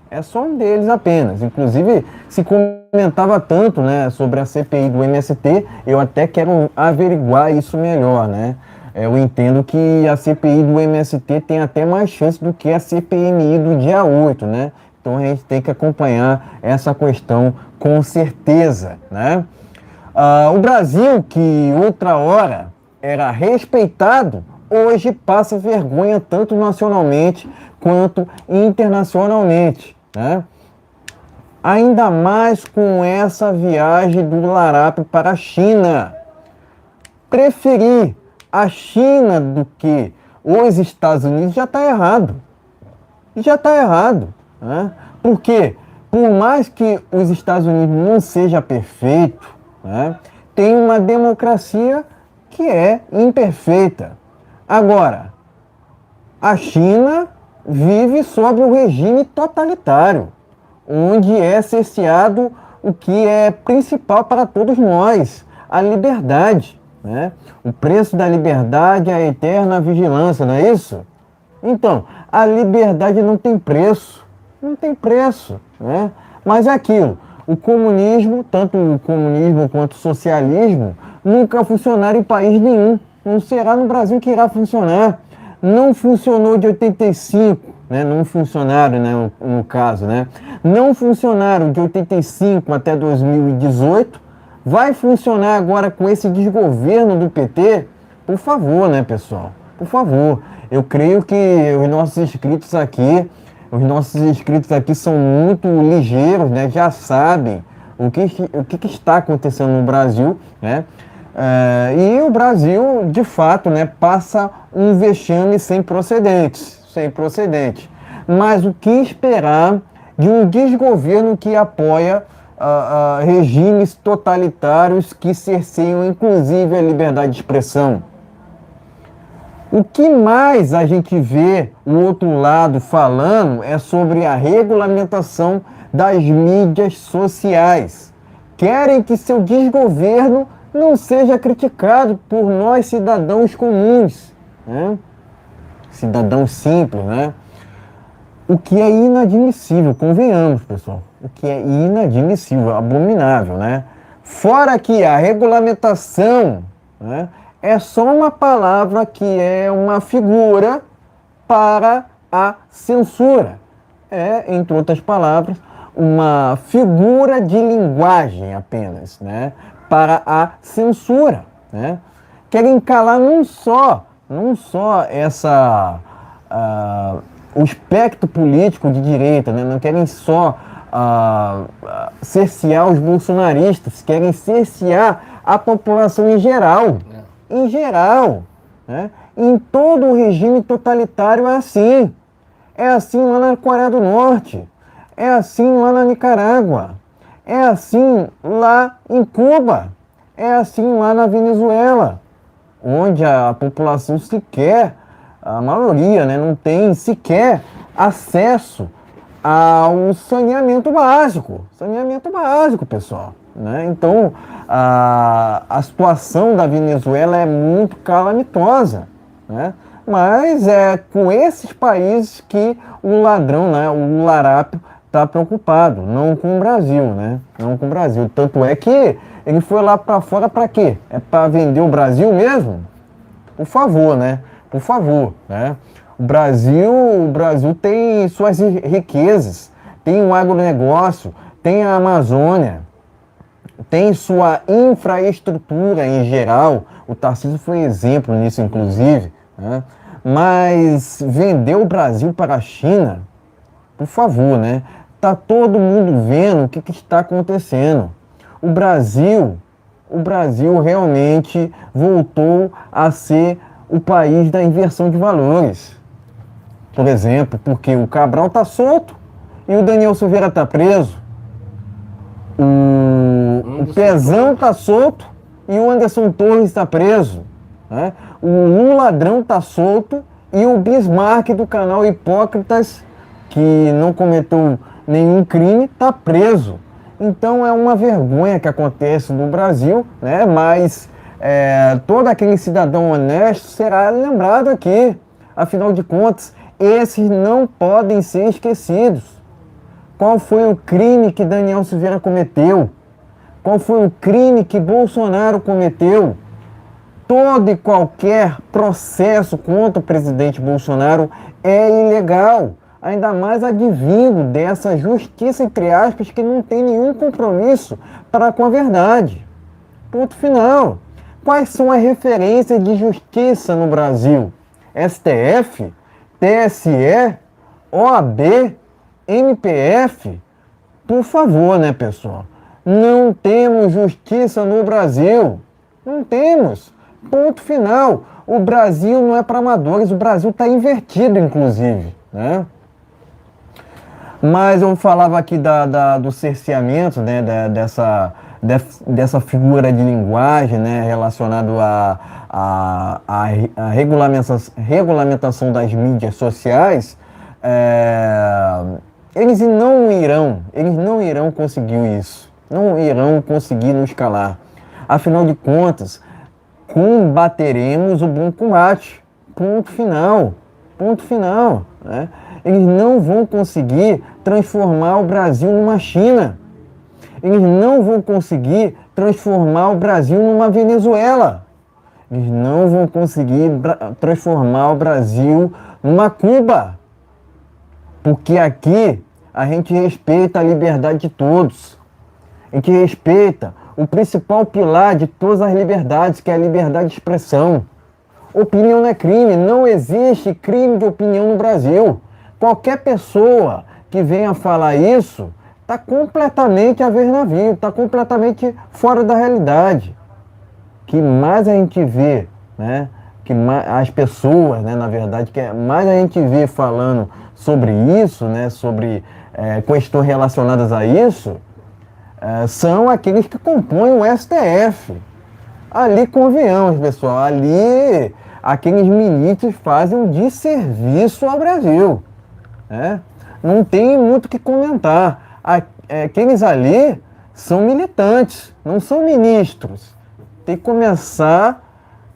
apenas. Inclusive, se comentava tanto, né, sobre a CPI do MST, eu até quero averiguar isso melhor, né? Eu entendo que a CPI do MST tem até mais chance do que a CPMI do dia 8, né? Então a gente tem que acompanhar essa questão com certeza, né? O Brasil, que outra hora era respeitado, hoje passa vergonha tanto nacionalmente quanto internacionalmente, né? Ainda mais com essa viagem do larápio para a China. Preferir a China do que os Estados Unidos já está errado. Já está errado, né? Porque, por mais que os Estados Unidos não seja perfeito, né, tem uma democracia que é imperfeita. Agora, a China vive sob um regime totalitário, onde é cerceado o que é principal para todos nós, a liberdade, né? O preço da liberdade é a eterna vigilância, não é isso? Então, a liberdade não tem preço, né? Mas é aquilo, o comunismo, tanto o comunismo quanto o socialismo, nunca funcionaram em país nenhum. Não será no Brasil que irá funcionar. Não funcionou de 85, né? Não funcionaram, né? No caso, né? Não funcionaram de 85 até 2018. Vai funcionar agora com esse desgoverno do PT? Por favor, né, pessoal? Por favor. Eu creio que os nossos inscritos aqui são muito ligeiros, né? Já sabem o que está acontecendo no Brasil, né? E o Brasil, de fato, né, passa um vexame sem precedentes. Mas o que esperar de um desgoverno que apoia regimes totalitários que cerceiam, inclusive, a liberdade de expressão? O que mais a gente vê o outro lado falando é sobre a regulamentação das mídias sociais. Querem que seu desgoverno não seja criticado por nós cidadãos comuns, né? Cidadãos simples, né? O que é inadmissível, convenhamos, pessoal. O que é inadmissível, abominável, né? Fora que a regulamentação, né, é só uma palavra que é uma figura para a censura. É, entre outras palavras, uma figura de linguagem apenas, né, para a censura, né? Querem calar não só o espectro político de direita, né? Não querem só cercear os bolsonaristas, querem cercear a população em geral. Em geral, né? Em todo o regime totalitário é assim. É assim lá na Coreia do Norte, é assim lá na Nicarágua, é assim lá em Cuba, é assim lá na Venezuela, onde a população sequer, a maioria, né, não tem sequer acesso ao saneamento básico, pessoal, né? Então, a situação da Venezuela é muito calamitosa, né? Mas é com esses países que o ladrão, né, o larápio, está preocupado, não com o Brasil, né? Não com o Brasil. Tanto é que ele foi lá para fora para quê? É para vender o Brasil mesmo? Por favor, né? Por favor, né? O Brasil tem suas riquezas, tem o agronegócio, tem a Amazônia, tem sua infraestrutura em geral. O Tarcísio foi exemplo nisso, inclusive, né? Mas vender o Brasil para a China, por favor, né? Tá todo mundo vendo o que está acontecendo. O Brasil realmente voltou a ser o país da inversão de valores. Por exemplo, porque o Cabral está solto e o Daniel Silveira está preso. O Pezão está solto e o Anderson Torres está preso, né? O ladrão está solto e o Bismarck do canal Hipócritas, que não cometeu nenhum crime, está preso. Então é uma vergonha que acontece no Brasil, né? Mas todo aquele cidadão honesto será lembrado aqui. Afinal de contas, esses não podem ser esquecidos. Qual foi o crime que Daniel Silveira cometeu? Qual foi o crime que Bolsonaro cometeu? Todo e qualquer processo contra o presidente Bolsonaro é ilegal. Ainda mais advindo dessa justiça, entre aspas, que não tem nenhum compromisso para com a verdade. Ponto final. Quais são as referências de justiça no Brasil? STF, TSE, OAB, MPF? Por favor, né, pessoal? Não temos justiça no Brasil. Não temos. Ponto final. O Brasil não é para amadores, o Brasil está invertido, inclusive, né? Mas eu falava aqui do cerceamento, né, dessa figura de linguagem, né, relacionado à regulamentação das mídias sociais. Eles não irão conseguir isso, não irão conseguir nos calar. Afinal de contas, combateremos o bom combate, ponto final, né? Eles não vão conseguir transformar o Brasil numa China. Eles não vão conseguir transformar o Brasil numa Venezuela. Eles não vão conseguir transformar o Brasil numa Cuba. Porque aqui a gente respeita a liberdade de todos. A gente respeita o principal pilar de todas as liberdades, que é a liberdade de expressão. Opinião não é crime. Não existe crime de opinião no Brasil. Qualquer pessoa que venha falar isso está completamente a ver navio, está completamente fora da realidade. Que mais a gente vê, né? Que mais, as pessoas, né, na verdade, que mais a gente vê falando sobre isso, né, sobre questões relacionadas a isso, são aqueles que compõem o STF. Ali convenhamos, pessoal, ali aqueles ministros fazem um desserviço ao Brasil. Não tem muito o que comentar. Aqueles ali são militantes, não são ministros. Tem que começar,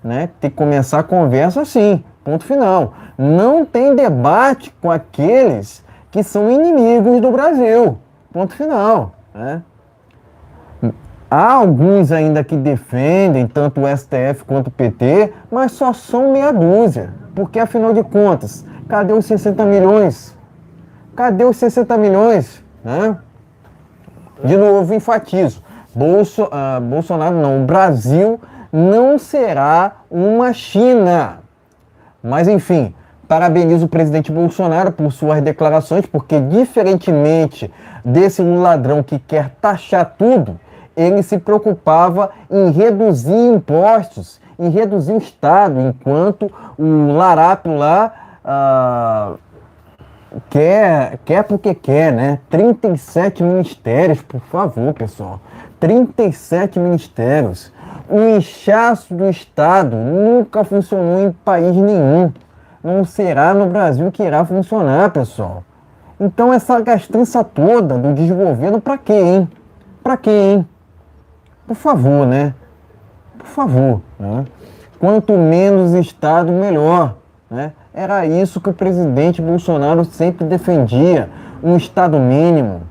né? Tem que começar a conversa assim, ponto final. Não tem debate com aqueles que são inimigos do Brasil, ponto final, né? Há alguns ainda que defendem tanto o STF quanto o PT, mas só são meia dúzia. Porque, afinal de contas, cadê os 60 milhões? Cadê os 60 milhões? Né? De novo, enfatizo. Bolsonaro não, o Brasil não será uma China. Mas, enfim, parabenizo o presidente Bolsonaro por suas declarações, porque, diferentemente desse ladrão que quer taxar tudo, ele se preocupava em reduzir impostos, em reduzir o Estado, enquanto o larápio lá quer porque quer, né? 37 ministérios, por favor, pessoal. 37 ministérios. O inchaço do Estado nunca funcionou em país nenhum. Não será no Brasil que irá funcionar, pessoal. Então essa gastança toda do desgoverno, pra quê, hein? Pra quê, hein? Por favor, né? Por favor. Né? Quanto menos Estado, melhor. Né? Era isso que o presidente Bolsonaro sempre defendia. Um Estado mínimo.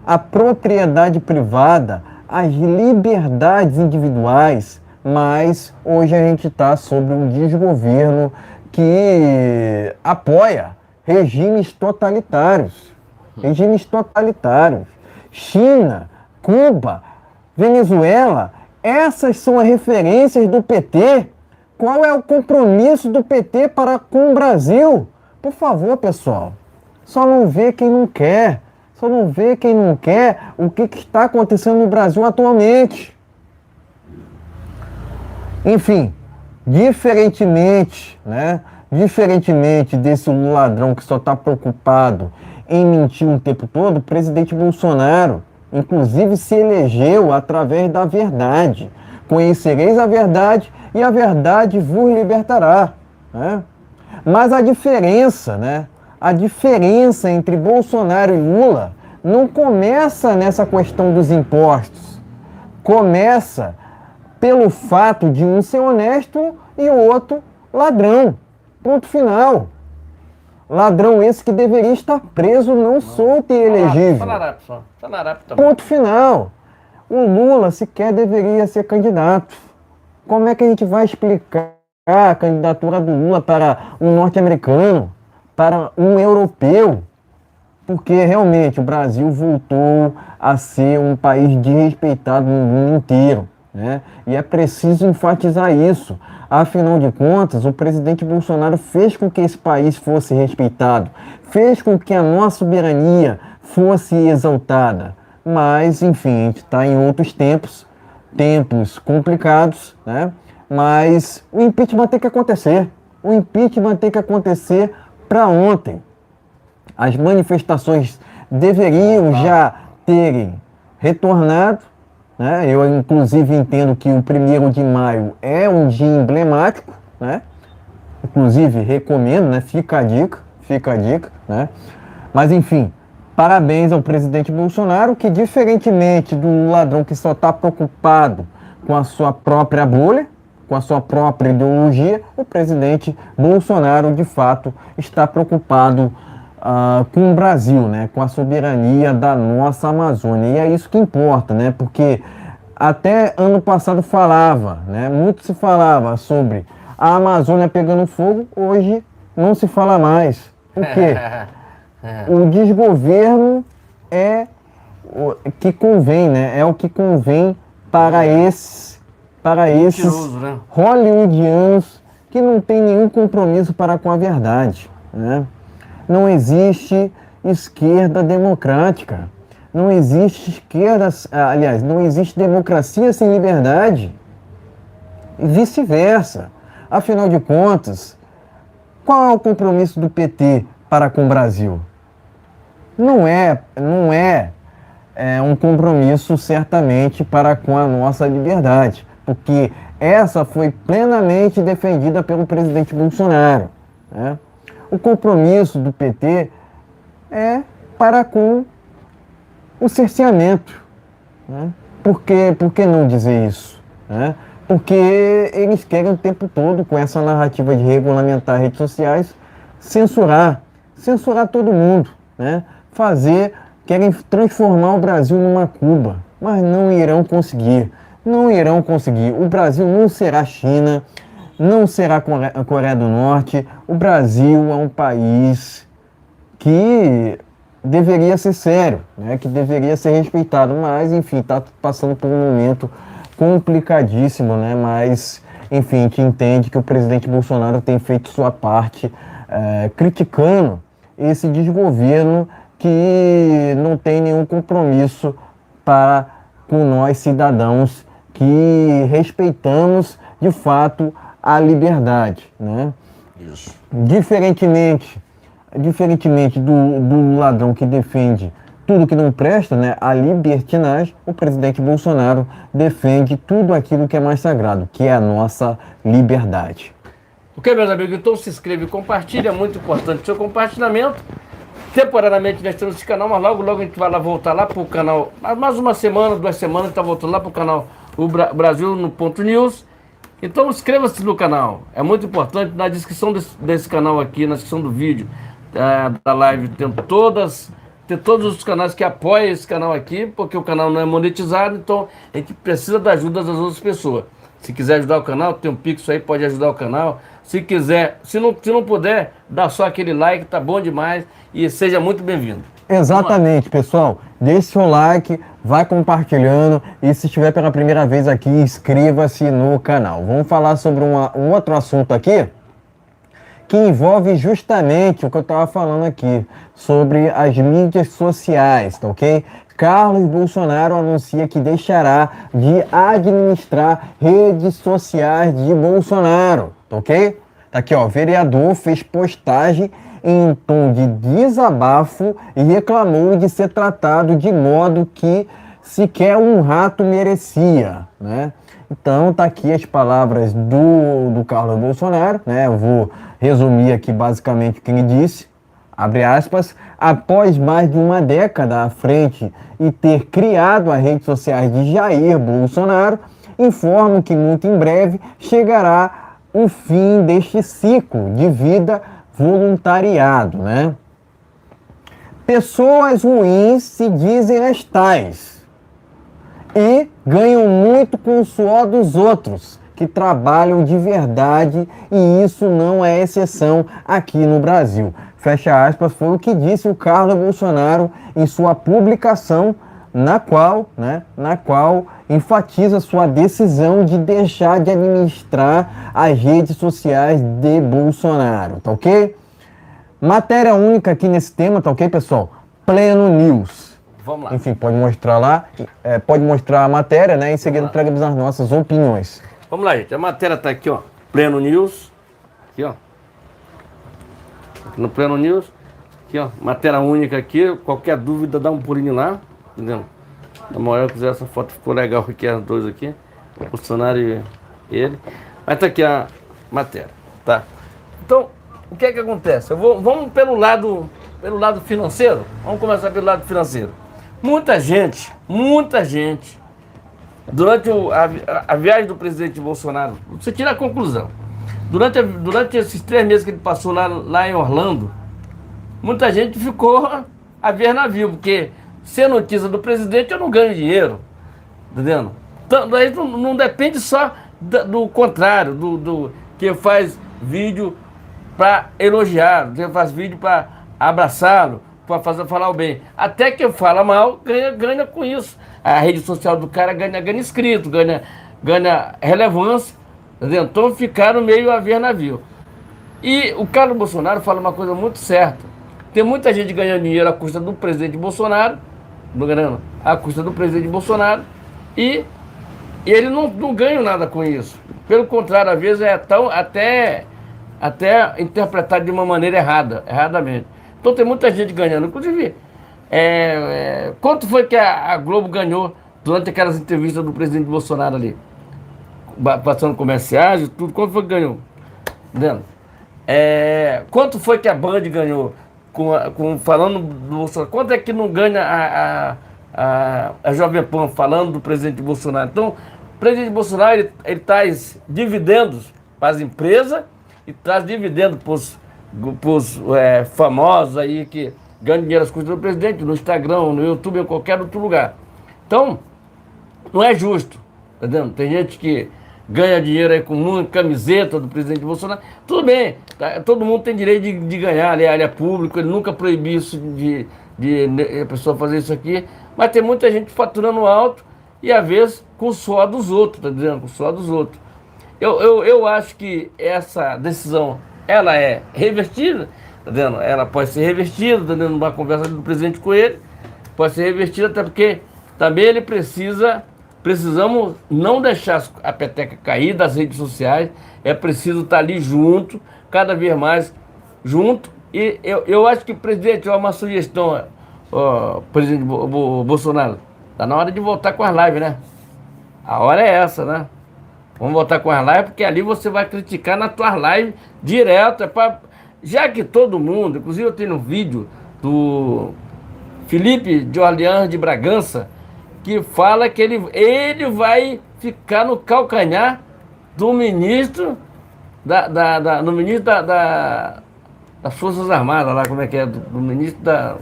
A propriedade privada, as liberdades individuais. Mas hoje a gente está sob um desgoverno que apoia regimes totalitários. Regimes totalitários. China, Cuba, Venezuela, essas são as referências do PT. Qual é o compromisso do PT para com o Brasil? Por favor, pessoal. Só não vê quem não quer. Só não vê quem não quer o que está acontecendo no Brasil atualmente. Enfim, diferentemente, né? Diferentemente desse ladrão que só está preocupado em mentir o tempo todo, o presidente Bolsonaro inclusive se elegeu através da verdade. Conhecereis a verdade e a verdade vos libertará. Né? Mas a diferença, né? A diferença entre Bolsonaro e Lula não começa nessa questão dos impostos. Começa pelo fato de um ser honesto e o outro ladrão. Ponto final. Ladrão esse que deveria estar preso, não solto e elegível. Ponto final. O Lula sequer deveria ser candidato. Como é que a gente vai explicar a candidatura do Lula para um norte-americano, para um europeu? Porque realmente o Brasil voltou a ser um país desrespeitado no mundo inteiro. Né? E é preciso enfatizar isso. Afinal de contas, o presidente Bolsonaro fez com que esse país fosse respeitado, fez com que a nossa soberania fosse exaltada. Mas, enfim, a gente está em outros tempos, tempos complicados, né? Mas o impeachment tem que acontecer. O impeachment tem que acontecer para ontem. As manifestações deveriam já terem retornado. Né? Eu, inclusive, entendo que o 1º de maio é um dia emblemático, né? Inclusive, recomendo, né? Fica a dica, né? Mas, enfim, parabéns ao presidente Bolsonaro, que, diferentemente do ladrão que só está preocupado com a sua própria bolha, com a sua própria ideologia, o presidente Bolsonaro, de fato, está preocupado com o Brasil, né? Com a soberania da nossa Amazônia. E é isso que importa, né? Porque até ano passado falava, né? Muito se falava sobre a Amazônia pegando fogo, hoje não se fala mais. Por quê? O desgoverno é o que convém, né? É o que convém para esses né? hollywoodianos que não tem nenhum compromisso para com a verdade, né? Não existe esquerda democrática. Não existe esquerda, aliás, não existe democracia sem liberdade. E vice-versa. Afinal de contas, qual é o compromisso do PT para com o Brasil? Não é um compromisso certamente para com a nossa liberdade, porque essa foi plenamente defendida pelo presidente Bolsonaro, né? O compromisso do PT é para com o cerceamento. Né? Por que não dizer isso? Né? Porque eles querem o tempo todo, com essa narrativa de regulamentar redes sociais, censurar todo mundo, né? Querem transformar o Brasil numa Cuba, mas não irão conseguir, não irão conseguir. O Brasil não será China, não será a Coreia do Norte. O Brasil é um país que deveria ser sério, né? Que deveria ser respeitado, mas enfim, está passando por um momento complicadíssimo, né? Mas enfim, a gente entende que o presidente Bolsonaro tem feito sua parte, criticando esse desgoverno que não tem nenhum compromisso com nós cidadãos que respeitamos de fato a liberdade, né? Isso. Diferentemente do ladrão que defende tudo que não presta, né, a libertinagem, o presidente Bolsonaro defende tudo aquilo que é mais sagrado, que é a nossa liberdade. Ok, meus amigos, então se inscreve e compartilha, é muito importante o seu compartilhamento. Temporariamente nós temos esse canal, mas logo a gente vai lá voltar lá para o canal, mais uma semana, 2 semanas, a gente está voltando lá para o canal Brasil no Ponto News. Então inscreva-se no canal, é muito importante. Na descrição desse canal aqui, na descrição do vídeo, da live, tem todos os canais que apoiam esse canal aqui, porque o canal não é monetizado, então a gente precisa da ajuda das outras pessoas. Se quiser ajudar o canal, tem um Pix aí, pode ajudar o canal. Se quiser, se não puder, dá só aquele like, tá bom demais, e seja muito bem-vindo. Exatamente, pessoal. Deixe seu like, vai compartilhando e se estiver pela primeira vez aqui, inscreva-se no canal. Vamos falar sobre um outro assunto aqui que envolve justamente o que eu estava falando aqui, sobre as mídias sociais, tá ok? Carlos Bolsonaro anuncia que deixará de administrar redes sociais de Bolsonaro, tá ok? Tá aqui, ó, o vereador fez postagem em tom de desabafo e reclamou de ser tratado de modo que sequer um rato merecia, né? Então tá aqui as palavras do Carlos Bolsonaro, né? Eu vou resumir aqui basicamente o que ele disse, abre aspas: após mais de uma década à frente e ter criado as redes sociais de Jair Bolsonaro, informo que muito em breve chegará o fim deste ciclo de vida voluntariado, né? Pessoas ruins se dizem as tais e ganham muito com o suor dos outros, que trabalham de verdade, e isso não é exceção aqui no Brasil. Fecha aspas, foi o que disse o Carlos Bolsonaro em sua publicação, na qual enfatiza sua decisão de deixar de administrar as redes sociais de Bolsonaro, tá ok? Matéria única aqui nesse tema, tá ok, pessoal? Pleno News. Vamos lá. Enfim, pode mostrar lá, pode mostrar a matéria, né? Em seguida tragamos as nossas opiniões. Vamos lá, gente. A matéria tá aqui, ó. Pleno News. Aqui, ó. Aqui no Pleno News. Aqui, ó. Matéria única aqui. Qualquer dúvida, dá um pulinho lá. Entendeu? Na moral, eu quiser, essa foto ficou legal aqui, as duas aqui. O Bolsonaro e ele. Mas tá aqui a matéria, tá? Então, o que é que acontece? Vamos pelo lado financeiro. Vamos começar pelo lado financeiro. Muita gente, durante a viagem do presidente Bolsonaro, você tira a conclusão. Durante esses 3 meses que ele passou lá em Orlando, muita gente ficou a ver navio, porque se é notícia do presidente, eu não ganho dinheiro. Entendendo? Então, daí não depende só do contrário, do que faz vídeo para elogiar, que faz vídeo para abraçá-lo, para falar o bem. Até quem fala mal ganha com isso. A rede social do cara ganha inscrito, ganha relevância. Entendeu? Então ficaram meio a ver navio. E o Carlos Bolsonaro fala uma coisa muito certa. Tem muita gente ganhando dinheiro à custa do presidente Bolsonaro, à custa do presidente Bolsonaro, e ele não ganha nada com isso. Pelo contrário, às vezes é até interpretado de uma maneira erradamente. Então tem muita gente ganhando. Inclusive, quanto foi que a Globo ganhou durante aquelas entrevistas do presidente Bolsonaro ali? Passando comerciais e tudo, quanto foi que ganhou? Entendeu? Quanto foi que a Band ganhou falando do Bolsonaro? Quanto é que não ganha a Jovem Pan falando do presidente Bolsonaro. Então, o presidente Bolsonaro ele traz dividendos para as empresas e traz dividendos para os famosos aí que ganham dinheiro às custas do presidente, no Instagram, no YouTube, em qualquer outro lugar. Então, não é justo, tá entendendo? Tem gente que ganha dinheiro aí com uma camiseta do presidente Bolsonaro. Tudo bem, tá? Todo mundo tem direito de ganhar, ele é público, ele nunca proibiu isso de a pessoa fazer isso aqui, mas tem muita gente faturando alto e às vezes com o suor dos outros, tá dizendo? Com o suor dos outros. Eu acho que essa decisão, ela é revertida, tá vendo? Ela pode ser revertida, tá vendo? Numa conversa do presidente com ele, pode ser revertida até porque também ele precisamos não deixar a peteca cair das redes sociais, é preciso estar ali junto, cada vez mais junto. E eu acho que, presidente, uma sugestão, presidente Bolsonaro, está na hora de voltar com as lives, né? A hora é essa, né? Vamos voltar com as lives, porque ali você vai criticar na tua live direto. Já que todo mundo, inclusive eu tenho um vídeo do Felipe de Orleans de Bragança, que fala que ele vai ficar no calcanhar do ministro no ministro das Forças Armadas, lá como é que é, do ministro da...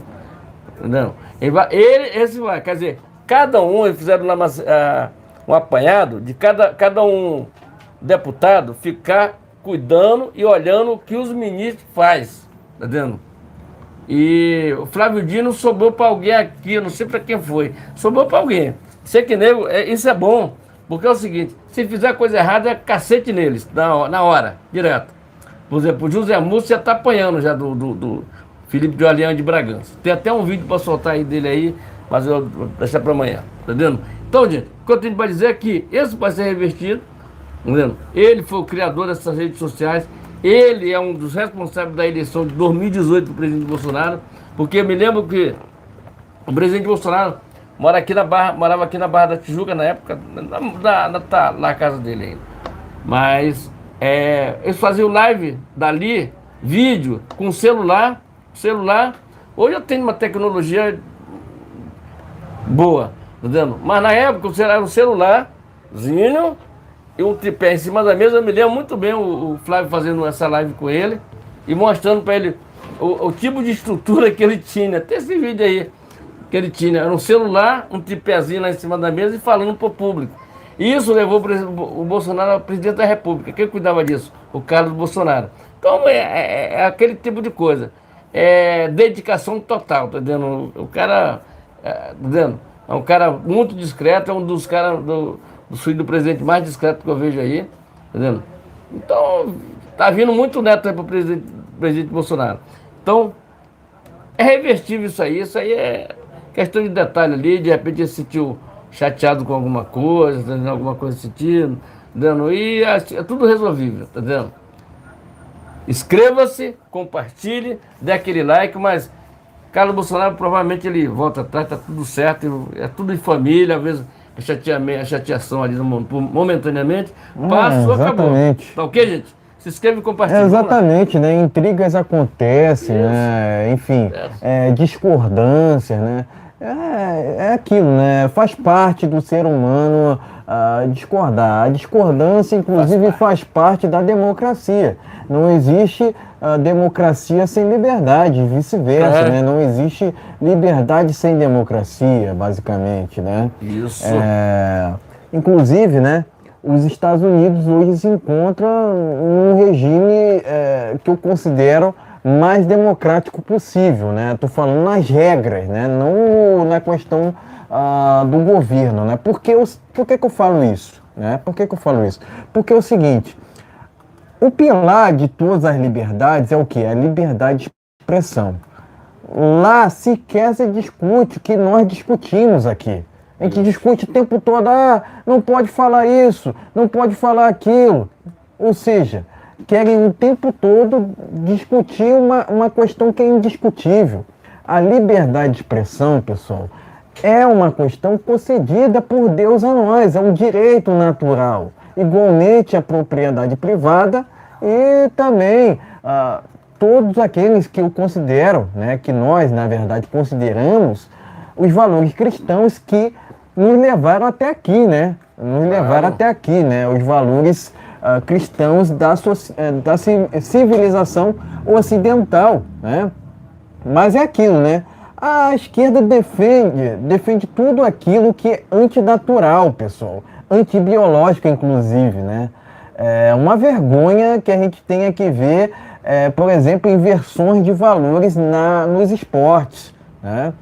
Não, esse vai, quer dizer, cada um, eles fizeram lá um apanhado de cada um deputado ficar cuidando e olhando o que os ministros fazem, tá vendo? E o Flávio Dino sobrou para alguém aqui, não sei para quem foi, sobrou para alguém. Sei que nego, isso é bom, porque é o seguinte, se fizer coisa errada, é cacete neles, na hora, direto. Por exemplo, o José Múcio já está apanhando já do Felipe de Orleans de Bragança. Tem até um vídeo para soltar aí dele aí, mas eu vou deixar para amanhã, tá vendo? Então, gente, o que eu tenho para dizer é que isso vai ser revertido, tá vendo? Ele foi o criador dessas redes sociais, ele é um dos responsáveis da eleição de 2018 do presidente Bolsonaro, porque eu me lembro que o presidente Bolsonaro morava aqui na Barra da Tijuca na época, tá lá a casa dele ainda. Mas eles faziam live dali, vídeo, com celular. Hoje eu tenho uma tecnologia boa, tá vendo? Mas na época era um celularzinho e um tripé em cima da mesa. Eu me lembro muito bem o Flávio fazendo essa live com ele e mostrando para ele o tipo de estrutura que ele tinha. Tem esse vídeo aí que ele tinha. Era um celular, um tripézinho lá em cima da mesa e falando para o público. Isso levou o Bolsonaro ao presidente da República. Quem cuidava disso? O Carlos Bolsonaro. Então é aquele tipo de coisa. É dedicação total, tá entendendo? O cara, tá entendendo? É um cara muito discreto, é um dos caras do filho do presidente mais discreto que eu vejo aí, tá entendendo? Então, tá vindo muito neto aí pro presidente Bolsonaro. Então, é revertível isso aí é questão de detalhe ali, de repente ele se sentiu chateado com alguma coisa, tá entendendo? Alguma coisa sentindo, tá entendendo? E é tudo resolvível, tá entendendo? Inscreva-se, compartilhe, dê aquele like, mas Carlos Bolsonaro provavelmente ele volta atrás, tá tudo certo, é tudo em família, às vezes a chateação ali momentaneamente, passou, acabou. Tá ok, gente? Se inscreve e compartilha. Exatamente, né? Intrigas acontecem, né? Enfim, discordâncias, né? É aquilo, né? Faz parte do ser humano discordar. A discordância, inclusive, faz parte da democracia. Não existe democracia sem liberdade, vice-versa, né? Não existe liberdade sem democracia, basicamente, né? Isso. Inclusive, né? Os Estados Unidos hoje se encontram num regime que eu considero mais democrático possível, né? Estou falando nas regras, né? Não na questão do governo, né? Por que eu falo isso? Né? Por que eu falo isso? Porque é o seguinte, o pilar de todas as liberdades é o quê? A liberdade de expressão. Lá sequer se discute o que nós discutimos aqui. A gente discute o tempo todo, não pode falar isso, não pode falar aquilo. Ou seja, querem o tempo todo discutir uma questão que é indiscutível. A liberdade de expressão, pessoal, é uma questão concedida por Deus a nós, é um direito natural. Igualmente a propriedade privada e também todos aqueles que eu considero, né, que nós, na verdade, consideramos os valores cristãos que nos levaram até aqui, né? Nos levaram até aqui, né? Os valores cristãos da civilização ocidental, né? Mas é aquilo, né? A esquerda defende tudo aquilo que é antinatural, pessoal. Antibiológico, inclusive, né? É uma vergonha que a gente tenha que ver, por exemplo, inversões de valores nos esportes, né?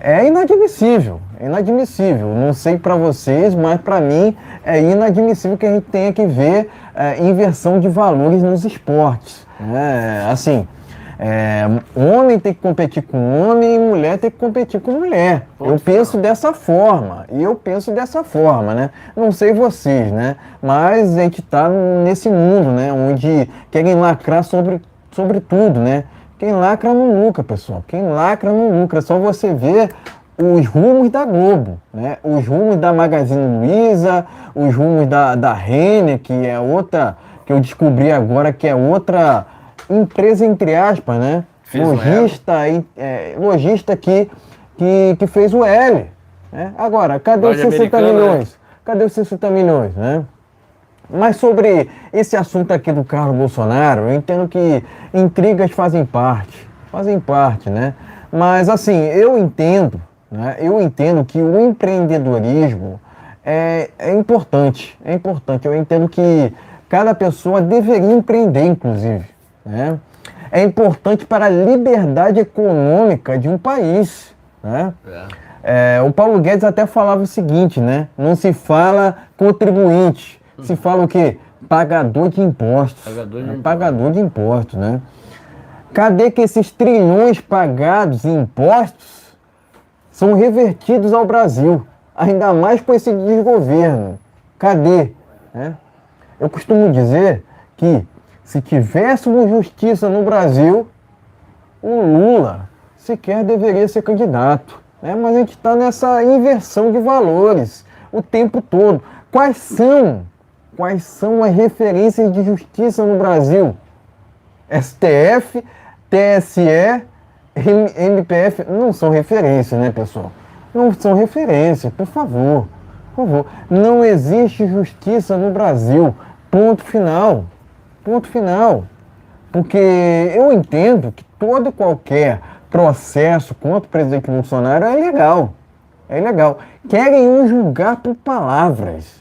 É inadmissível, é inadmissível. Não sei para vocês, mas para mim é inadmissível que a gente tenha que ver inversão de valores nos esportes. Assim, homem tem que competir com homem e mulher tem que competir com mulher. Eu penso dessa forma, né? Não sei vocês, né? Mas a gente tá nesse mundo, né? Onde querem lacrar sobre tudo, né? Quem lacra não lucra, pessoal. Quem lacra não lucra. É só você ver os rumos da Globo, né? Os rumos da Magazine Luiza, os rumos da Renner, que é outra, que eu descobri agora que é outra empresa, entre aspas, né? Lojista que fez o L. Né? Agora, cadê os 60 milhões? Cadê os 60 milhões, né? Mas sobre esse assunto aqui do Carlos Bolsonaro, eu entendo que intrigas fazem parte, né? Mas assim, eu entendo que o empreendedorismo é importante. Eu entendo que cada pessoa deveria empreender, inclusive, né? É importante para a liberdade econômica de um país, né? O Paulo Guedes até falava o seguinte, né? Não se fala contribuinte. Se fala o quê? Pagador de impostos. Pagador de impostos, né? Cadê que esses trilhões pagados em impostos são revertidos ao Brasil? Ainda mais com esse desgoverno. Cadê? Né? Eu costumo dizer que se tivéssemos justiça no Brasil, o Lula sequer deveria ser candidato. Né? Mas a gente está nessa inversão de valores o tempo todo. Quais são as referências de justiça no Brasil? STF, TSE, MPF não são referências, né, pessoal? Não são referências, por favor. Não existe justiça no Brasil. Ponto final. Porque eu entendo que todo e qualquer processo contra o presidente Bolsonaro é legal. Querem nos julgar por palavras.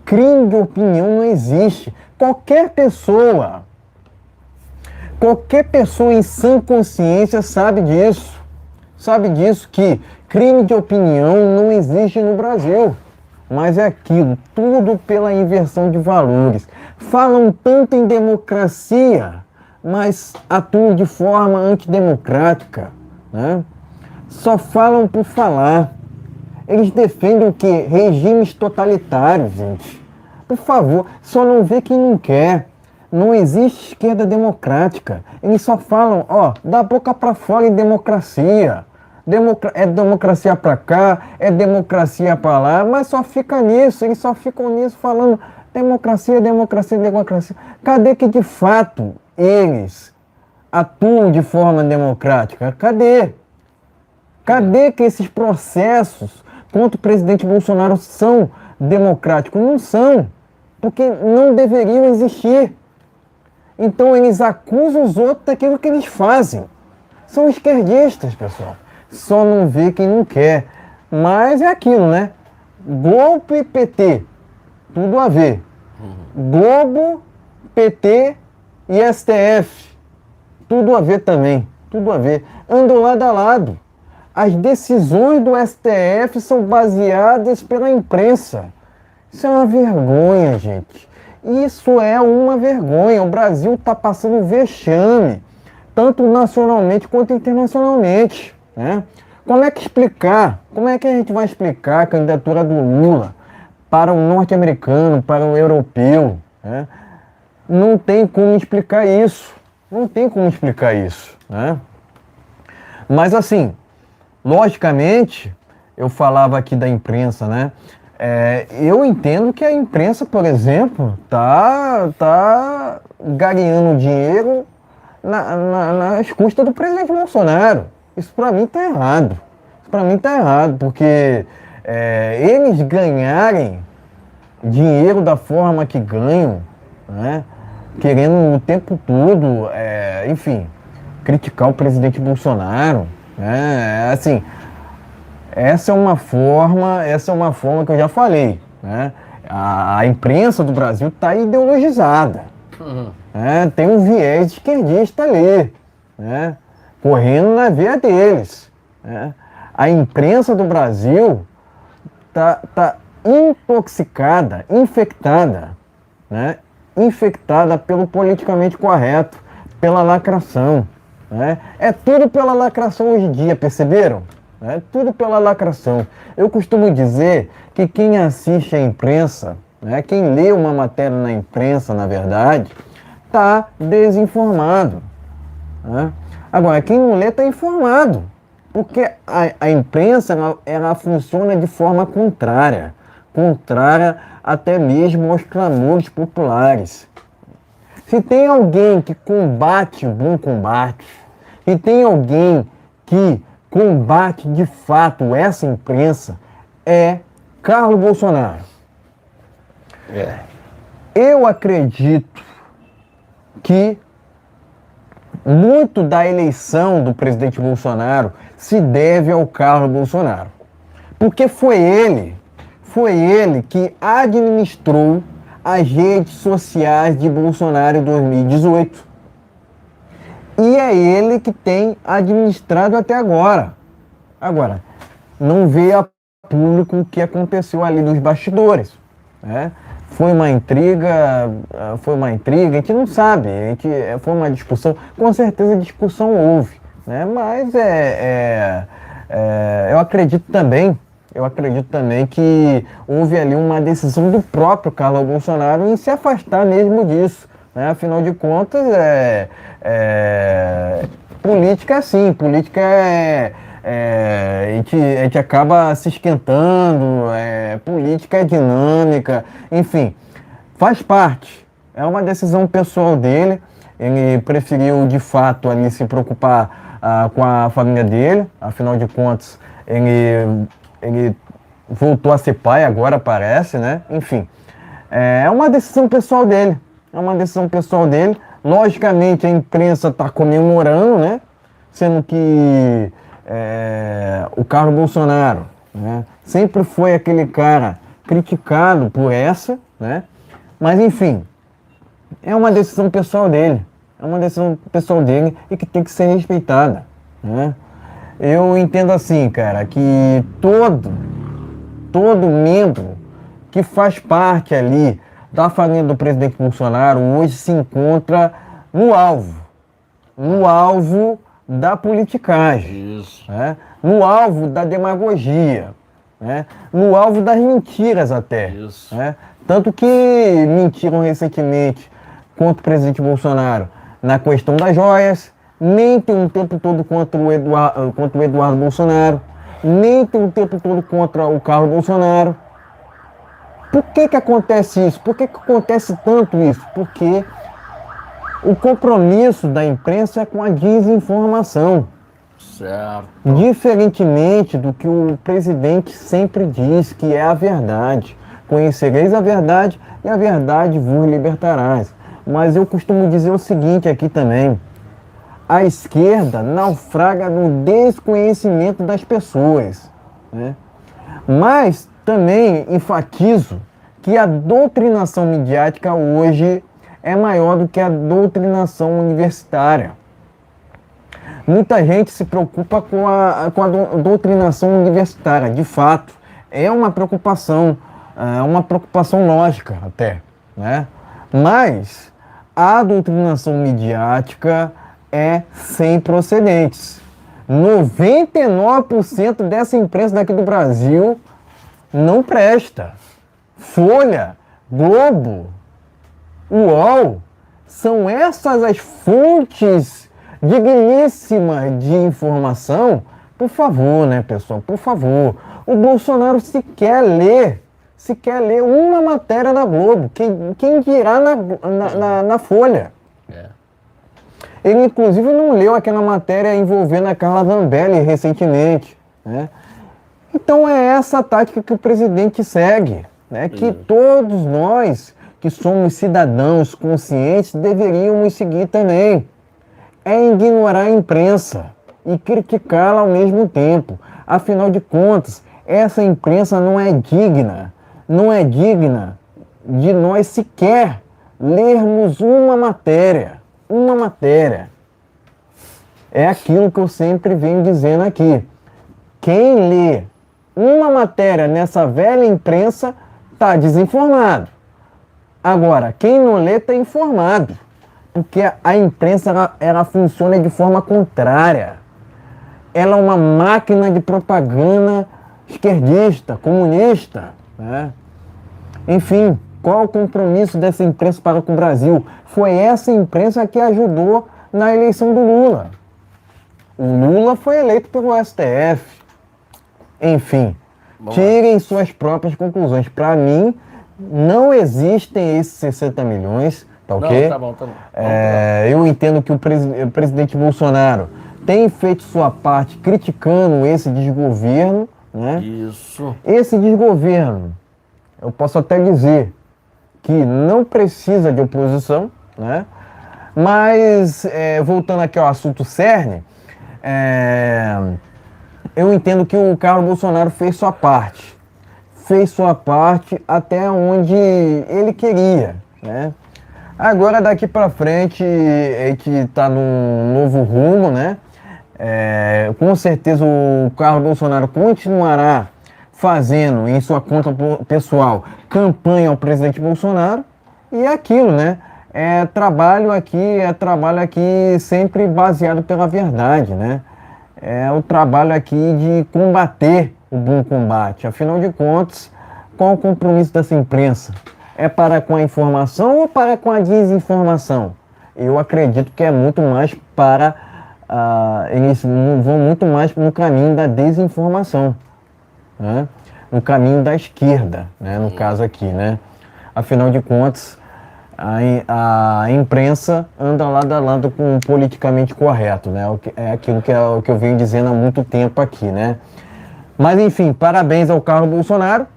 Crime de opinião não existe. Qualquer pessoa em sã consciência sabe disso. Que crime de opinião não existe no Brasil. Mas é aquilo, tudo pela inversão de valores. Falam tanto em democracia, mas atuam de forma antidemocrática, né? Só falam por falar. Eles defendem o quê? Regimes totalitários, gente. Por favor, só não vê quem não quer. Não existe esquerda democrática. Eles só falam, da boca para fora em democracia. É democracia para cá, é democracia para lá, mas só fica nisso. Eles só ficam nisso falando democracia. Cadê que de fato eles atuam de forma democrática? Cadê que esses processos contra o presidente Bolsonaro são democráticos? Não são, porque não deveriam existir. Então eles acusam os outros daquilo que eles fazem. São esquerdistas, pessoal. Só não vê quem não quer. Mas é aquilo, né? Globo e PT, tudo a ver. Globo, PT e STF, tudo a ver também. Andam lado a lado. As decisões do STF são baseadas pela imprensa. Isso é uma vergonha, gente. Isso é uma vergonha. O Brasil está passando vexame, tanto nacionalmente quanto internacionalmente, né? Como é que a gente vai explicar a candidatura do Lula para o norte-americano, para o europeu, né? Não tem como explicar isso. Né? Mas assim, logicamente, eu falava aqui da imprensa, né? Eu entendo que a imprensa, por exemplo, tá ganhando dinheiro nas custas do presidente Bolsonaro. Isso para mim está errado. Isso para mim está errado, porque eles ganharem dinheiro da forma que ganham, né, querendo o tempo todo, enfim, criticar o presidente Bolsonaro, né, assim, essa é uma forma que eu já falei, né, a imprensa do Brasil está ideologizada, né, tem um viés esquerdista ali, né, correndo na veia deles, né. A imprensa do Brasil tá intoxicada, infectada, né? Infectada pelo politicamente correto, pela lacração, né? É tudo pela lacração hoje em dia, perceberam? É tudo pela lacração. Eu costumo dizer que quem assiste a imprensa, né, quem lê uma matéria na imprensa, na verdade, está desinformado, né? Agora, quem não lê está informado. Porque a imprensa, ela funciona de forma contrária até mesmo aos clamores populares. Se tem alguém que combate o bom combate, se tem alguém que combate de fato essa imprensa, é Carlos Bolsonaro. Eu acredito que muito da eleição do presidente Bolsonaro se deve ao Carlos Bolsonaro. Porque foi ele que administrou as redes sociais de Bolsonaro em 2018. E é ele que tem administrado até agora. Agora, não veio a público o que aconteceu ali nos bastidores, né? Foi uma intriga, a gente não sabe, foi uma discussão, com certeza discussão houve, né? Mas eu acredito também que houve ali uma decisão do próprio Carlos Bolsonaro em se afastar mesmo disso, né? Afinal de contas, política é assim, política a gente acaba se esquentando, política é dinâmica, enfim, faz parte. É uma decisão pessoal dele. Ele preferiu, de fato, ali se preocupar com a família dele. Afinal de contas, ele voltou a ser pai agora, parece, né? Enfim, é uma decisão pessoal dele. Logicamente, a imprensa está comemorando, né? Sendo que o Carlos Bolsonaro, né, sempre foi aquele cara criticado por essa, né? Mas enfim, é uma decisão pessoal dele, e que tem que ser respeitada, né? Eu entendo assim, cara, que todo membro que faz parte ali da família do presidente Bolsonaro hoje se encontra no alvo da politicagem, né? No alvo da demagogia, né? No alvo das mentiras até. Né? Tanto que mentiram recentemente contra o presidente Bolsonaro na questão das joias, mentem o tempo todo contra o Eduardo Bolsonaro, mentem o tempo todo contra o Carlos Bolsonaro. Por que acontece isso? Por que acontece tanto isso? Porque o compromisso da imprensa é com a desinformação. Certo. Diferentemente do que o presidente sempre diz, que é a verdade. Conhecereis a verdade e a verdade vos libertarás. Mas eu costumo dizer o seguinte aqui também. A esquerda naufraga no desconhecimento das pessoas, né? Mas também enfatizo que a doutrinação midiática hoje é maior do que a doutrinação universitária. Muita gente se preocupa com a doutrinação universitária. De fato, é uma preocupação lógica até, né? Mas a doutrinação midiática é sem procedentes. 99% dessa imprensa daqui do Brasil não presta. Folha, Globo, UOL, são essas as fontes digníssimas de informação. Por favor, né, pessoal? Por favor. O Bolsonaro sequer lê uma matéria na Globo. Quem dirá na Folha? Ele, inclusive, não leu aquela matéria envolvendo a Carla Zambelli recentemente, né? Então é essa a tática que o presidente segue, né? Que todos nós que somos cidadãos conscientes deveríamos seguir também. É ignorar a imprensa e criticá-la ao mesmo tempo. Afinal de contas, essa imprensa não é digna de nós sequer lermos uma matéria. Uma matéria. É aquilo que eu sempre venho dizendo aqui. Quem lê uma matéria nessa velha imprensa está desinformado. Agora, quem não lê está informado. Porque a imprensa ela funciona de forma contrária. Ela é uma máquina de propaganda esquerdista, comunista, né? Enfim, qual o compromisso dessa imprensa para com o Brasil? Foi essa imprensa que ajudou na eleição do Lula. O Lula foi eleito pelo STF. Enfim, tirem suas próprias conclusões. Para mim, não existem esses 60 milhões, tá ok? Não, tá bom. Eu entendo que o presidente Bolsonaro tem feito sua parte criticando esse desgoverno, né? Isso. Esse desgoverno, eu posso até dizer que não precisa de oposição, né? Mas, voltando aqui ao assunto cerne, eu entendo que o Carlos Bolsonaro fez sua parte. Fez sua parte até onde ele queria, né? Agora, daqui para frente, é que está num novo rumo, né? Com certeza o Carlos Bolsonaro continuará fazendo em sua conta pessoal campanha ao presidente Bolsonaro. E é aquilo, né? Trabalho aqui sempre baseado pela verdade, né? É o trabalho aqui de combater o bom combate. Afinal de contas, qual o compromisso dessa imprensa? É para com a informação ou para com a desinformação? Eu acredito que é muito mais para... eles vão muito mais no caminho da desinformação, né? No caminho da esquerda, né? No caso aqui, né? Afinal de contas, a imprensa anda lado a lado com o politicamente correto, né? É aquilo que eu venho dizendo há muito tempo aqui, né? Mas enfim, parabéns ao Carlos Bolsonaro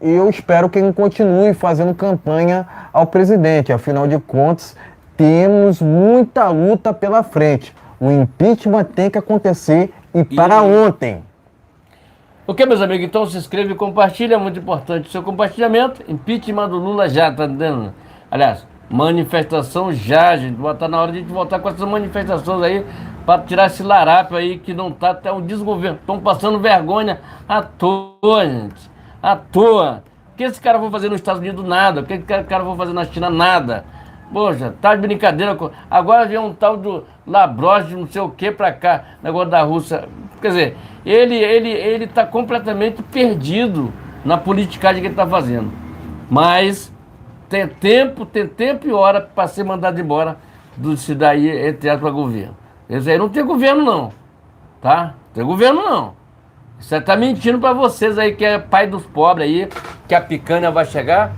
e eu espero que ele continue fazendo campanha ao presidente. Afinal de contas, temos muita luta pela frente. O impeachment tem que acontecer e para ontem. Ok, meus amigos, então se inscreve e compartilha, é muito importante o seu compartilhamento. Impeachment do Lula já, tá entendendo? Aliás, manifestação já, gente. Tá na hora de a gente voltar com essas manifestações aí para tirar esse larápio aí que não tá até um desgoverno. Estão passando vergonha à toa, gente. À toa. O que esse cara vai fazer nos Estados Unidos? Nada. O que esse cara vai fazer na China? Nada. Poxa, tá de brincadeira. Agora vem um tal do Lavrov, não sei o que pra cá, negócio da Rússia. Quer dizer, ele tá completamente perdido na politicagem que ele tá fazendo. Mas tem tempo e hora para ser mandado embora desse daí, entre aspas, governo. Esse aí não tem governo não, tá? Não tem governo não. Você tá mentindo para vocês aí que é pai dos pobres aí, que a picanha vai chegar.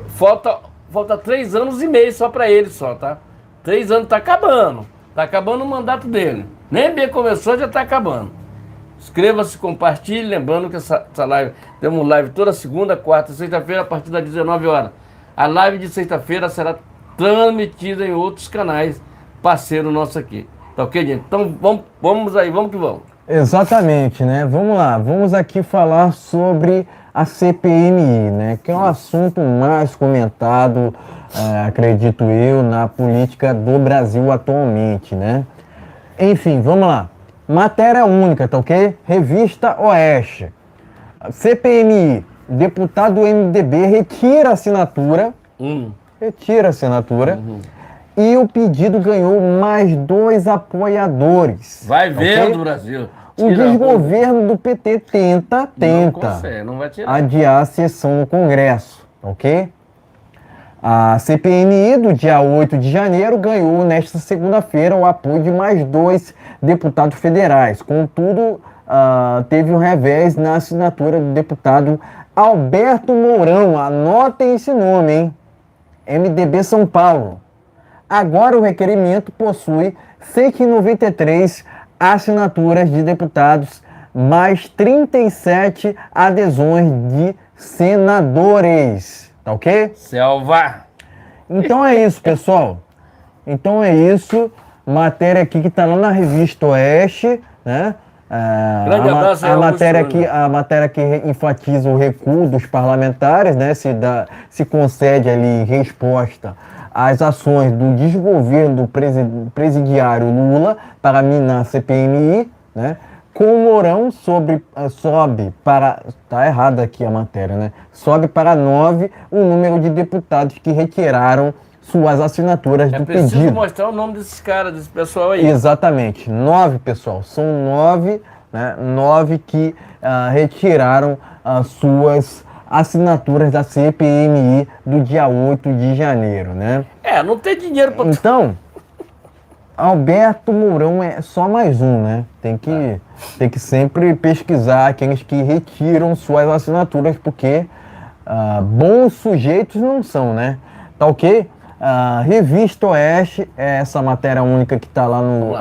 Falta 3 anos e meio só para ele só, tá? 3 anos, tá acabando o mandato dele. Nem bem começou, já tá acabando. Inscreva-se, compartilhe, lembrando que essa live, temos live toda segunda, quarta e sexta-feira a partir das 19 horas. A live de sexta-feira será transmitida em outros canais, parceiro nosso aqui. Tá ok, gente? Então vamos aí, vamos que vamos. Exatamente, né? Vamos lá, vamos aqui falar sobre a CPMI, né? Que é um assunto mais comentado, acredito eu, na política do Brasil atualmente, né? Enfim, vamos lá. Matéria única, tá ok? Revista Oeste. CPMI, deputado do MDB retira a assinatura. Retira a assinatura. E o pedido ganhou mais 2 apoiadores. Vai vendo, okay? Brasil. O desgoverno do PT tenta não vai tirar. adiar a sessão no Congresso, ok? A CPMI do dia 8 de janeiro ganhou nesta segunda-feira o apoio de mais 2 deputados federais. Contudo, teve um revés na assinatura do deputado Alberto Mourão. Anotem esse nome, hein? MDB São Paulo. Agora o requerimento possui 193 assinaturas de deputados, mais 37 adesões de senadores. Tá ok? Selva! Então é isso, pessoal. Então é isso. Matéria aqui que tá lá na Revista Oeste, né? Grande abraço aí, a matéria que enfatiza o recuo dos parlamentares, né? Se concede ali resposta às ações do desgoverno do presidiário Lula para minar a CPMI, né? Com o Mourão sobe para... Tá errado aqui a matéria, né? Sobe para 9 o número de deputados que retiraram suas assinaturas do pedido. É preciso mostrar o nome desses caras, desse pessoal aí. Exatamente. 9, pessoal. São 9, né? 9 que retiraram as suas assinaturas da CPMI do dia 8 de janeiro, né? Não tem dinheiro para... Então, Alberto Mourão é só mais um, né? Tem que sempre pesquisar aqueles que retiram suas assinaturas, porque bons sujeitos não são, né? Tá ok? Revista Oeste é essa matéria única que tá lá no...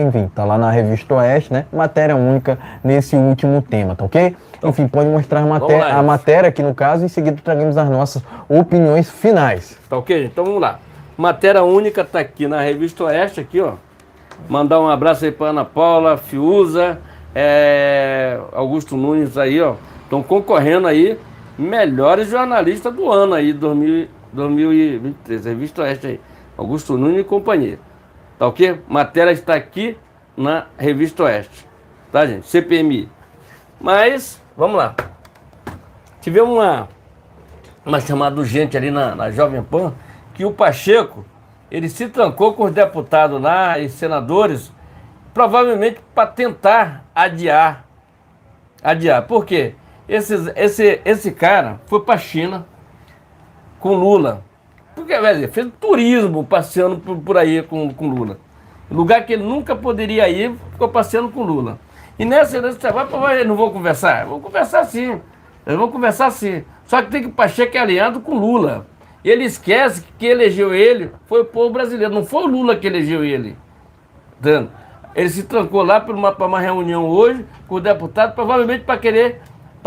enfim, tá lá na Revista Oeste, né? Matéria única nesse último tema, tá ok? Enfim, pode mostrar a matéria aqui no caso, e em seguida traremos as nossas opiniões finais. Tá ok? Então vamos lá. Matéria única tá aqui na Revista Oeste, aqui, ó. Mandar um abraço aí pra Ana Paula, Fiuza, Augusto Nunes aí, ó. Estão concorrendo aí, melhores jornalistas do ano aí, 2023, Revista Oeste aí. Augusto Nunes e companhia. Tá ok? Matéria está aqui na Revista Oeste. Tá, gente? CPMI. Mas, vamos lá. Tivemos uma chamada urgente ali na Jovem Pan, que o Pacheco, ele se trancou com os deputados lá e senadores, provavelmente para tentar adiar. Por quê? Esse cara foi para a China com Lula. Porque, velho, fez turismo passeando por aí com Lula. Lugar que ele nunca poderia ir, ficou passeando com Lula. E nesse trabalho, não vou conversar? Vou conversar sim. Eu vou conversar sim. Só que tem que o Pacheco é alinhado com Lula. Ele esquece que quem elegeu ele foi o povo brasileiro, não foi o Lula que elegeu ele. Entendeu? Ele se trancou lá para uma reunião hoje com o deputado, provavelmente para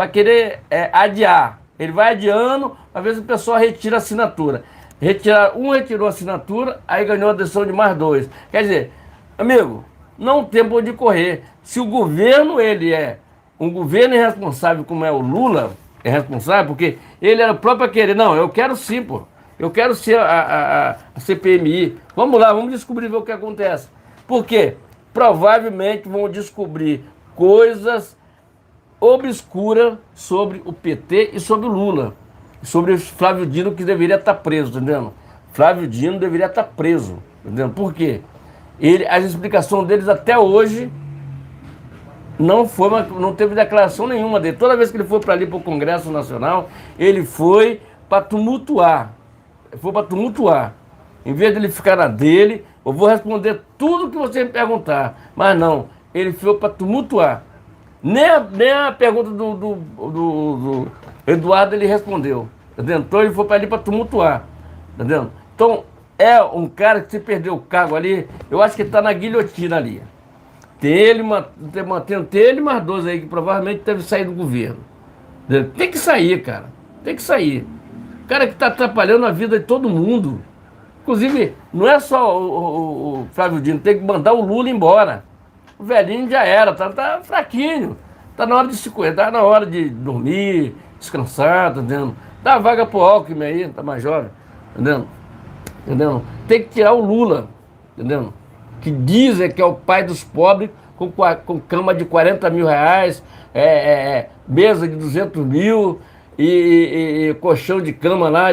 querer adiar. Ele vai adiando, às vezes o pessoal retira a assinatura. Retirou a assinatura, aí ganhou a adesão de mais 2. Quer dizer, amigo, não tem por onde correr. Se o governo, ele é um governo irresponsável como é o Lula, é responsável, porque ele era o próprio a querer. Não, eu quero sim, pô. Eu quero ser a CPMI. Vamos lá, vamos descobrir ver o que acontece. Por quê? Provavelmente vão descobrir coisas obscuras sobre o PT e sobre o Lula. Sobre o Flávio Dino, que deveria estar preso, entendeu? Flávio Dino deveria estar preso, entendeu? Por quê? As explicações deles até hoje não teve declaração nenhuma dele. Toda vez que ele foi para ali, para o Congresso Nacional, ele foi para tumultuar. Em vez de ele ficar na dele, eu vou responder tudo que você me perguntar. Mas não, ele foi para tumultuar. Nem a pergunta do Eduardo ele respondeu. Entendeu? Então ele foi para ali para tumultuar. Entendeu? Então é um cara que se perdeu o cargo ali, eu acho que ele está na guilhotina ali. Tem ele mais 12 aí que provavelmente deve sair do governo. Entendeu? Tem que sair, cara. Tem que sair. O cara que está atrapalhando a vida de todo mundo. Inclusive, não é só o Flávio Dino, tem que mandar o Lula embora. O velhinho já era, tá fraquinho. Tá na hora de se cuidar, tá na hora de dormir, descansar, tá entendendo? Dá a vaga pro Alckmin aí, tá mais jovem, entendendo? Tem que tirar o Lula, entendeu? Que dizem que é o pai dos pobres, com cama de 40 mil reais, mesa de 200 mil e colchão de cama lá,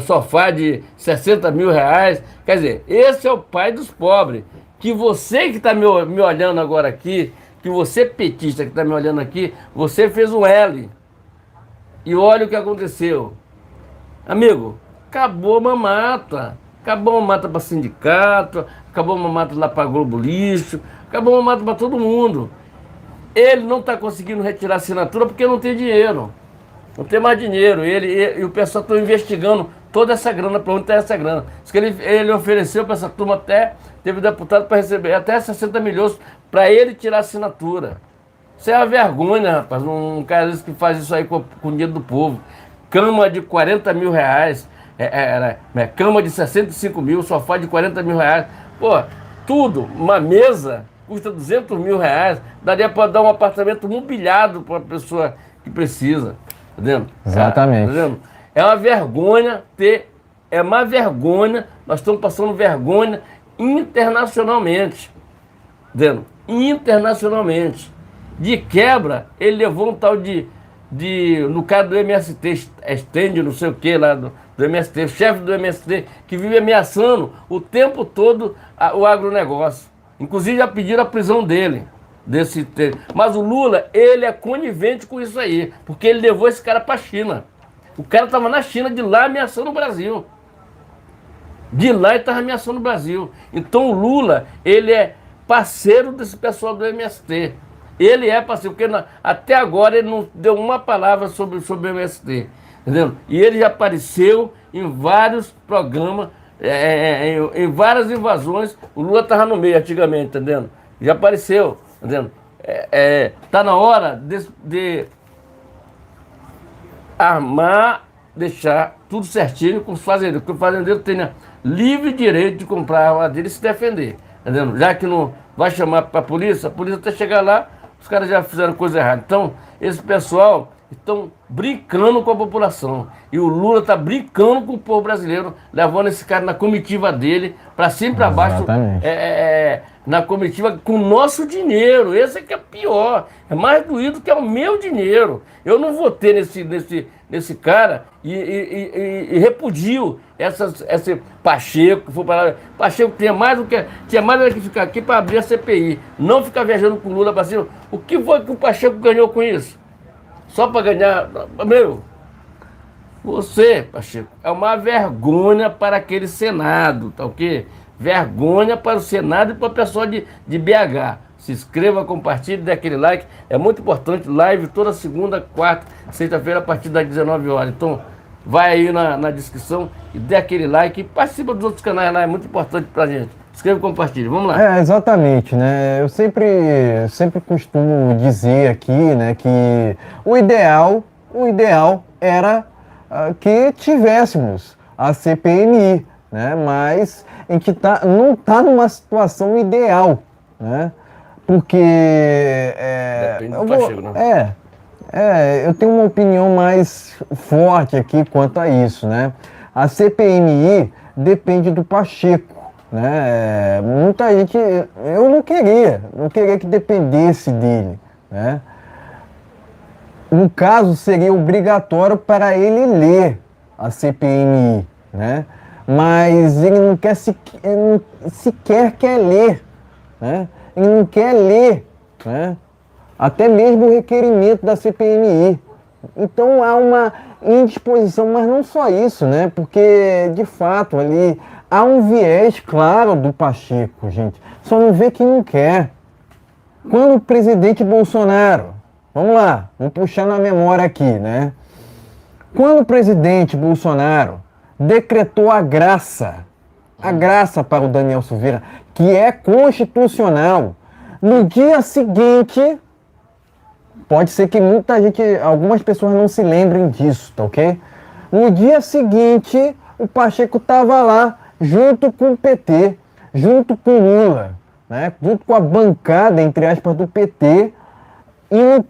sofá de 60 mil reais. Quer dizer, esse é o pai dos pobres. Que você que está me olhando agora aqui, que você petista que está me olhando aqui, você fez um L. E olha o que aconteceu. Amigo, acabou a mamata. Acabou a mamata para sindicato, acabou a mamata lá para Globo Lixo, acabou a mamata para todo mundo. Ele não está conseguindo retirar a assinatura porque não tem dinheiro. Não tem mais dinheiro. E o pessoal está investigando toda essa grana, para onde está essa grana. Diz que ele ofereceu para essa turma até, teve deputado para receber até 60 milhões para ele tirar a assinatura. Isso é uma vergonha, rapaz, um cara desse que faz isso aí com o dinheiro do povo. Cama de 40 mil reais, cama de 65 mil, sofá de 40 mil reais. Pô, tudo, uma mesa custa 200 mil reais, daria para dar um apartamento mobiliado para a pessoa que precisa, entendeu? Exatamente. Entendeu? É uma vergonha é uma vergonha, nós estamos passando vergonha internacionalmente, entendeu? Internacionalmente. De quebra, ele levou um tal no caso do MST, Estende, não sei o que lá do MST, o chefe do MST, que vive ameaçando o tempo todo o agronegócio. Inclusive já pediram a prisão dele. Mas o Lula, ele é conivente com isso aí, porque ele levou esse cara para a China. O cara estava na China, de lá ameaçando o Brasil. De lá ele estava ameaçando o Brasil. Então o Lula, ele é parceiro desse pessoal do MST. Ele é parceiro, porque até agora ele não deu uma palavra sobre o MST. Entendeu? E ele já apareceu em vários programas, em várias invasões. O Lula estava no meio antigamente, entendeu? Já apareceu, entendeu? Tá na hora de armar, deixar tudo certinho com os fazendeiros, porque o fazendeiro tem livre direito de comprar a arma dele e se defender, entendeu? Já que não vai chamar para a polícia até chegar lá, os caras já fizeram coisa errada. Então, esse pessoal estão brincando com a população. E o Lula está brincando com o povo brasileiro, levando esse cara na comitiva dele, para cima e para baixo, na comitiva com o nosso dinheiro. Esse é que é pior. É mais doído que é o meu dinheiro. Eu não votei nesse cara e repudio esse Pacheco que foi para lá. Pacheco tinha mais do que ficar aqui para abrir a CPI. Não ficar viajando com o Lula para cima. O que foi que o Pacheco ganhou com isso? Só para ganhar. Meu, você, Pacheco, é uma vergonha para aquele Senado, tá ok? Vergonha para o Senado e para o pessoal de BH. Se inscreva, compartilhe, dê aquele like. É muito importante. Live toda segunda, quarta, sexta-feira, a partir das 19 horas. Então, vai aí na descrição e dê aquele like. E participa dos outros canais lá, é muito importante pra gente. Inscreva e compartilhe. Vamos lá. Exatamente, né? Eu sempre costumo dizer aqui, né, que o ideal era que tivéssemos a CPMI, né? Mas a gente não está numa situação ideal, né? Porque Depende do Pacheco, né? eu tenho uma opinião mais forte aqui quanto a isso, né? A CPMI depende do Pacheco, né? Muita gente, eu não queria que dependesse dele, né? No caso, seria obrigatório para ele ler a CPMI, né? Mas ele não quer sequer quer ler, né? Ele não quer ler, né? Até mesmo o requerimento da CPMI. Então há uma indisposição, mas não só isso, né? Porque, de fato, ali há um viés claro do Pacheco, gente. Só não vê quem não quer. Quando o presidente Bolsonaro, vamos lá, vamos puxar na memória aqui, né? Quando o presidente Bolsonaro decretou a graça para o Daniel Silveira, que é constitucional, no dia seguinte, pode ser que algumas pessoas não se lembrem disso, tá ok? No dia seguinte, o Pacheco estava lá, junto com o PT, junto com o Lula, né? Junto com a bancada, entre aspas, do PT, indo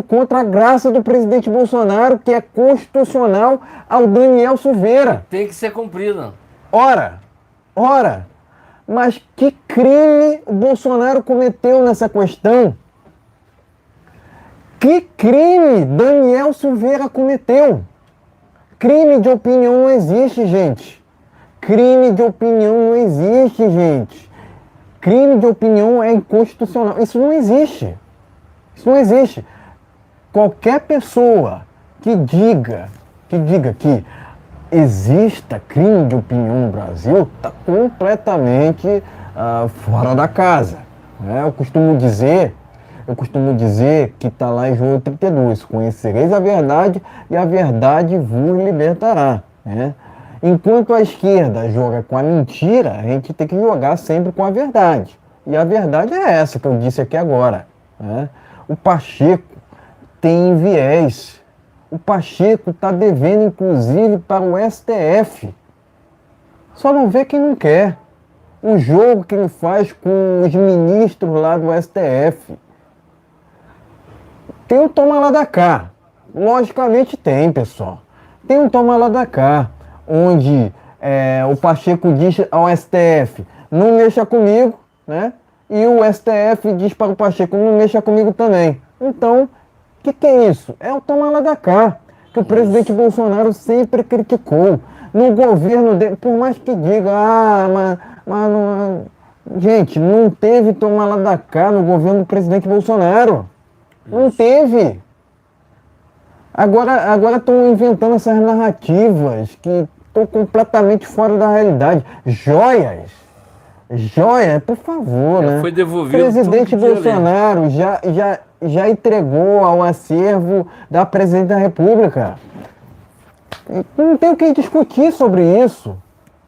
contra a graça do presidente Bolsonaro, que é constitucional, ao Daniel Silveira. Tem que ser cumprida. Ora, mas que crime o Bolsonaro cometeu nessa questão? Que crime Daniel Silveira cometeu? Crime de opinião não existe, gente. Crime de opinião não existe, gente. Crime de opinião é inconstitucional. Isso não existe. Isso não existe. Qualquer pessoa que diga que exista crime de opinião no Brasil está completamente fora da casa, né? Eu costumo dizer que está lá em João 32, conhecereis a verdade e a verdade vos libertará, né? Enquanto a esquerda joga com a mentira, a gente tem que jogar sempre com a verdade. E a verdade é essa que eu disse aqui agora, né? O Pacheco tem viés. O Pacheco está devendo, inclusive, para o STF. Só não vê quem não quer. O jogo que ele faz com os ministros lá do STF. Tem um toma lá da cá. Logicamente tem, pessoal. Tem um toma lá da cá, onde o Pacheco diz ao STF, não mexa comigo, né? E o STF diz para o Pacheco, não mexa comigo também. Então, o que é isso? É o toma lá da cá, que o presidente Bolsonaro sempre criticou. No governo dele, por mais que diga, mas não... Gente, não teve toma lá da cá no governo do presidente Bolsonaro. Não teve. Agora estão inventando essas narrativas que estão completamente fora da realidade. Joias, por favor, né? Foi devolvido. O presidente Bolsonaro já entregou ao acervo da presidente da República. Não tem o que discutir sobre isso.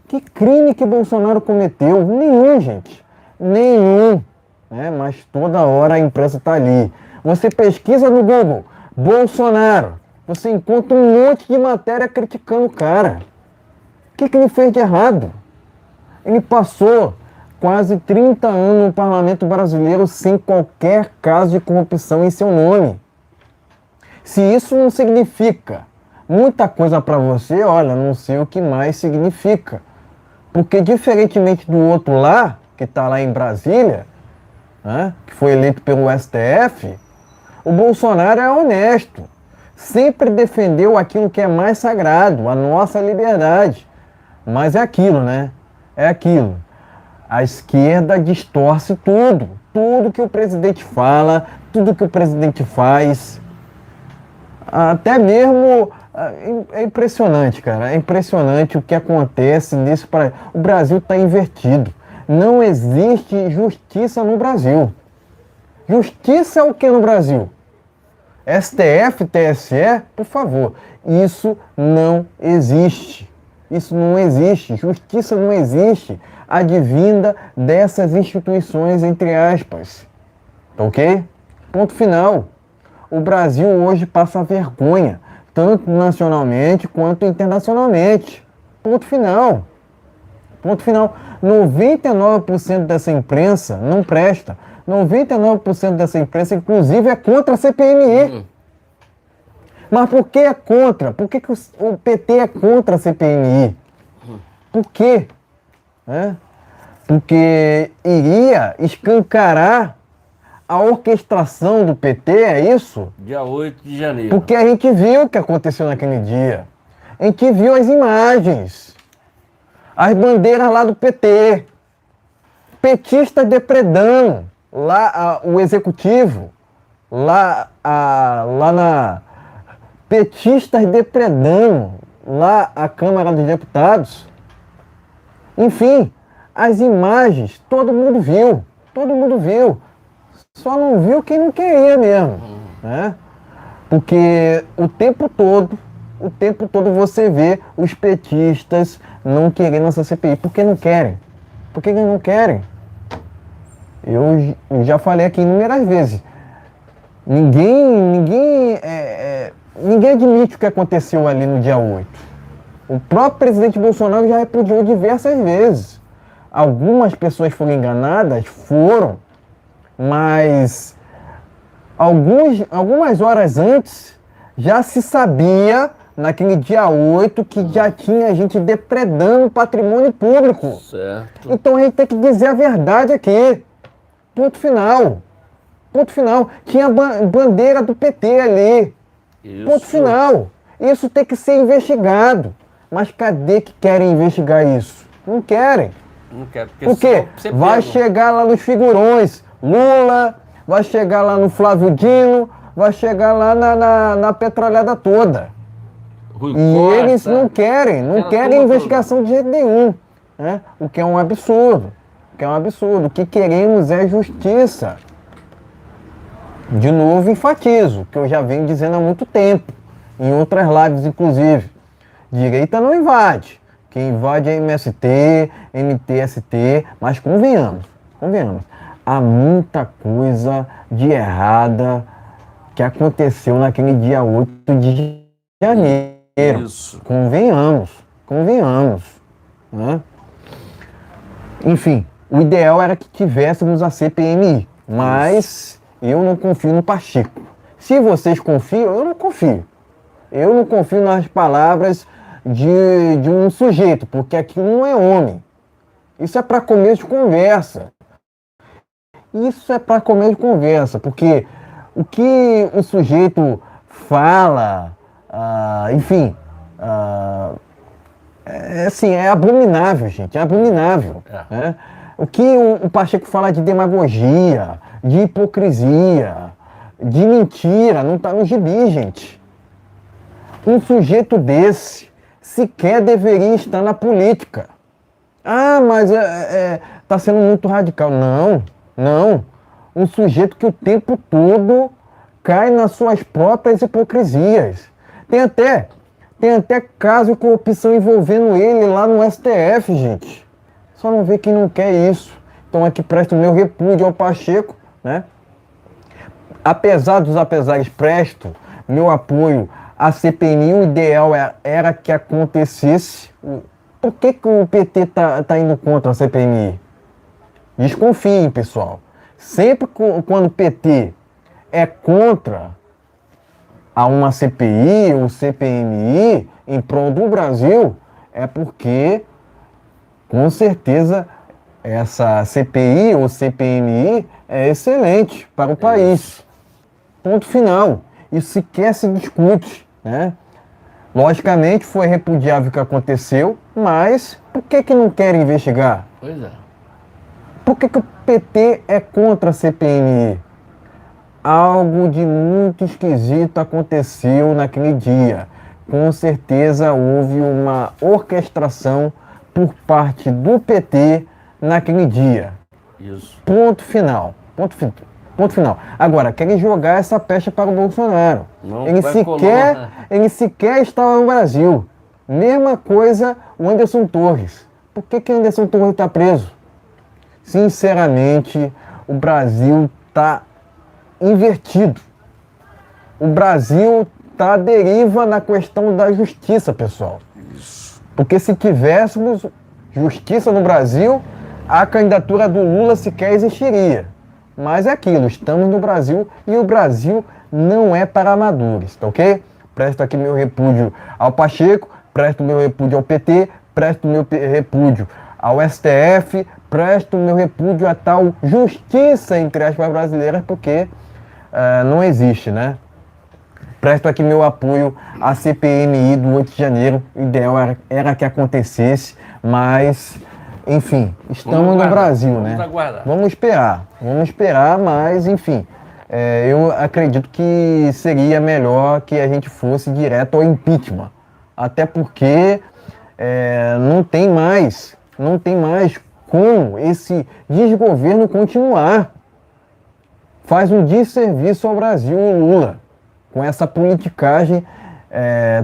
Que crime que Bolsonaro cometeu? Nenhum, gente. Nenhum. Né? Mas toda hora a imprensa está ali. Você pesquisa no Google, Bolsonaro, você encontra um monte de matéria criticando o cara. O que ele fez de errado? Ele passou quase 30 anos no parlamento brasileiro sem qualquer caso de corrupção em seu nome. Se isso não significa muita coisa para você, olha, não sei o que mais significa. Porque diferentemente do outro lá, que está lá em Brasília, né, que foi eleito pelo STF, o Bolsonaro é honesto. Sempre defendeu aquilo que é mais sagrado, a nossa liberdade. Mas é aquilo, né? É aquilo. A esquerda distorce tudo. Tudo que o presidente fala, tudo que o presidente faz. Até mesmo... É impressionante, cara. É impressionante o que acontece nesse país. O Brasil está invertido. Não existe justiça no Brasil. Justiça é o que no Brasil? STF, TSE, por favor. Isso não existe. Isso não existe. Justiça não existe. Advinda dessas instituições, entre aspas. Ok? Ponto final. O Brasil hoje passa vergonha, tanto nacionalmente quanto internacionalmente. Ponto final. Ponto final. 99% dessa imprensa não presta. 99% dessa imprensa, inclusive, é contra a CPMI. Mas por que é contra? Por que o PT é contra a CPMI? Por quê? Porque iria escancarar a orquestração do PT, é isso? Dia 8 de janeiro. Porque a gente viu o que aconteceu naquele dia. A gente viu as imagens. As bandeiras lá do PT. Petistas depredando lá o executivo. Petistas depredando lá a Câmara dos Deputados. Enfim, as imagens todo mundo viu. Todo mundo viu. Só não viu quem não queria mesmo, né? Porque o tempo todo você vê os petistas não querendo essa CPI. Por que não querem? Por que não querem? Eu já falei aqui inúmeras vezes. Ninguém admite o que aconteceu ali no dia 8. O próprio presidente Bolsonaro já repudiou diversas vezes. Algumas pessoas foram enganadas? Foram. Mas algumas horas antes já se sabia, naquele dia 8, que já tinha gente depredando o patrimônio público. Certo. Então a gente tem que dizer a verdade aqui. Ponto final. Ponto final. Tinha bandeira do PT ali. Isso. Ponto final. Isso tem que ser investigado. Mas cadê que querem investigar isso? Não querem. Não quero. Por quê? Vai chegar lá nos figurões. Lula, vai chegar lá no Flávio Dino, vai chegar lá na petralhada toda. Rui E Costa, eles não querem investigação de jeito nenhum. Né? O que é um absurdo. O que queremos é justiça. De novo, enfatizo, que eu já venho dizendo há muito tempo, em outras lives inclusive. Direita não invade. Quem invade é MST, MTST, mas convenhamos. Há muita coisa de errada que aconteceu naquele dia 8 de janeiro. Isso. Convenhamos. Né? Enfim, o ideal era que tivéssemos a CPMI, mas eu não confio no Pacheco. Se vocês confiam, eu não confio. Eu não confio nas palavras de um sujeito, porque aquilo não é homem. Isso é para começo de conversa. Porque o que o sujeito fala, enfim, é abominável, gente, é abominável. Né? O que o Pacheco fala de demagogia, de hipocrisia, de mentira, não está no gibi, gente. Um sujeito desse sequer deveria estar na política. Mas está sendo muito radical. Não. Um sujeito que o tempo todo cai nas suas próprias hipocrisias. Tem até caso de corrupção envolvendo ele lá no STF, gente. Só não vê quem não quer isso. Então aqui presto o meu repúdio ao Pacheco, né? Apesar dos apesares, presto meu apoio à CPMI. O ideal era que acontecesse. Por que o PT tá indo contra a CPMI? Desconfiem, pessoal. Sempre quando o PT é contra a uma CPI ou CPMI em prol do Brasil, é porque, com certeza, essa CPI ou CPMI é excelente para o país. Ponto final. Isso sequer se discute, né? Logicamente, foi repudiável o que aconteceu, mas por que não querem investigar? Pois é. Por que o PT é contra a CPMI? Algo de muito esquisito aconteceu naquele dia. Com certeza houve uma orquestração por parte do PT naquele dia. Isso. Ponto final. Agora, querem jogar essa pecha para o Bolsonaro. Ele sequer estava no Brasil. Mesma coisa o Anderson Torres. Por que o Anderson Torres está preso? Sinceramente, o Brasil está invertido. O Brasil está à deriva na questão da justiça, pessoal. Porque se tivéssemos justiça no Brasil, a candidatura do Lula sequer existiria. Mas é aquilo, estamos no Brasil e o Brasil não é para amadores, tá ok? Presto aqui meu repúdio ao Pacheco, presto meu repúdio ao PT, presto meu repúdio ao STF, presto meu repúdio a tal justiça, entre aspas, brasileira, porque não existe, né? Presto aqui meu apoio à CPMI do 8 de janeiro, o ideal era que acontecesse, mas, enfim, estamos no Brasil, né? Vamos esperar, mas, enfim, eu acredito que seria melhor que a gente fosse direto ao impeachment, até porque não tem mais como esse desgoverno continuar. Faz um desserviço ao Brasil o Lula, com essa politicagem,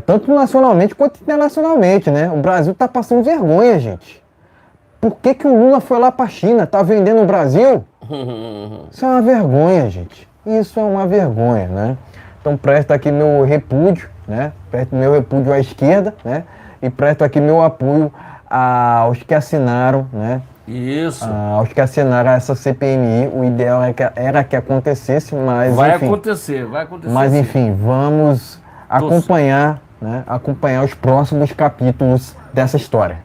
tanto nacionalmente quanto internacionalmente, né? O Brasil está passando vergonha, gente. Por que o Lula foi lá para a China? Tá vendendo o Brasil? Isso é uma vergonha, gente. Isso é uma vergonha, né? Então presto aqui meu repúdio, né? Presto meu repúdio à esquerda, né? E presto aqui meu apoio aos que assinaram, né? Isso. Aos que assinaram essa CPMI. O ideal era que acontecesse, mas vai enfim, acontecer. Mas enfim, vamos acompanhar, né? Acompanhar os próximos capítulos dessa história.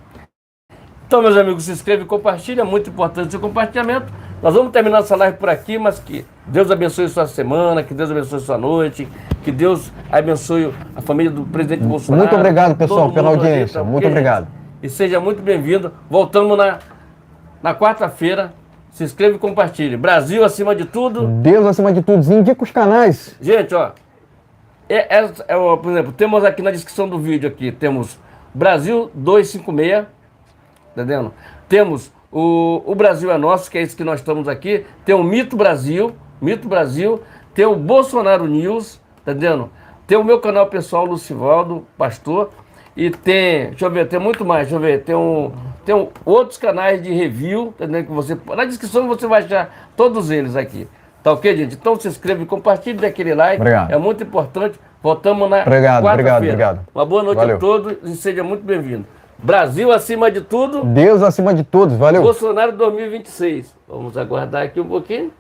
Então, meus amigos, se inscreve e compartilha, é muito importante o seu compartilhamento. Nós vamos terminar essa live por aqui, mas que Deus abençoe sua semana, que Deus abençoe sua noite, que Deus abençoe a família do presidente Bolsonaro. Muito obrigado, pessoal, pela audiência. Tá, muito obrigado. E seja muito bem-vindo. Voltamos na quarta-feira. Se inscreve e compartilhe. Brasil acima de tudo. Deus acima de tudo. Indica os canais. Gente, ó. Por exemplo, temos aqui na descrição do vídeo aqui, temos Brasil 256. Tá entendendo? Temos o Brasil é Nosso, que é isso que nós estamos aqui. Tem o Mito Brasil. Tem o Bolsonaro News, tá entendendo? Tem o meu canal pessoal, Lucivaldo Pastor. E tem, deixa eu ver, tem muito mais, deixa eu ver, tem outros canais de review, entendeu? Que você, na descrição você vai achar todos eles aqui. Tá ok, gente? Então se inscreva e compartilhe, dê aquele like. Obrigado. É muito importante. Voltamos na Obrigado. quarta-feira. Uma boa noite Valeu. a todos e seja muito bem-vindo. Brasil acima de tudo. Deus acima de todos. Valeu. Bolsonaro 2026. Vamos aguardar aqui um pouquinho.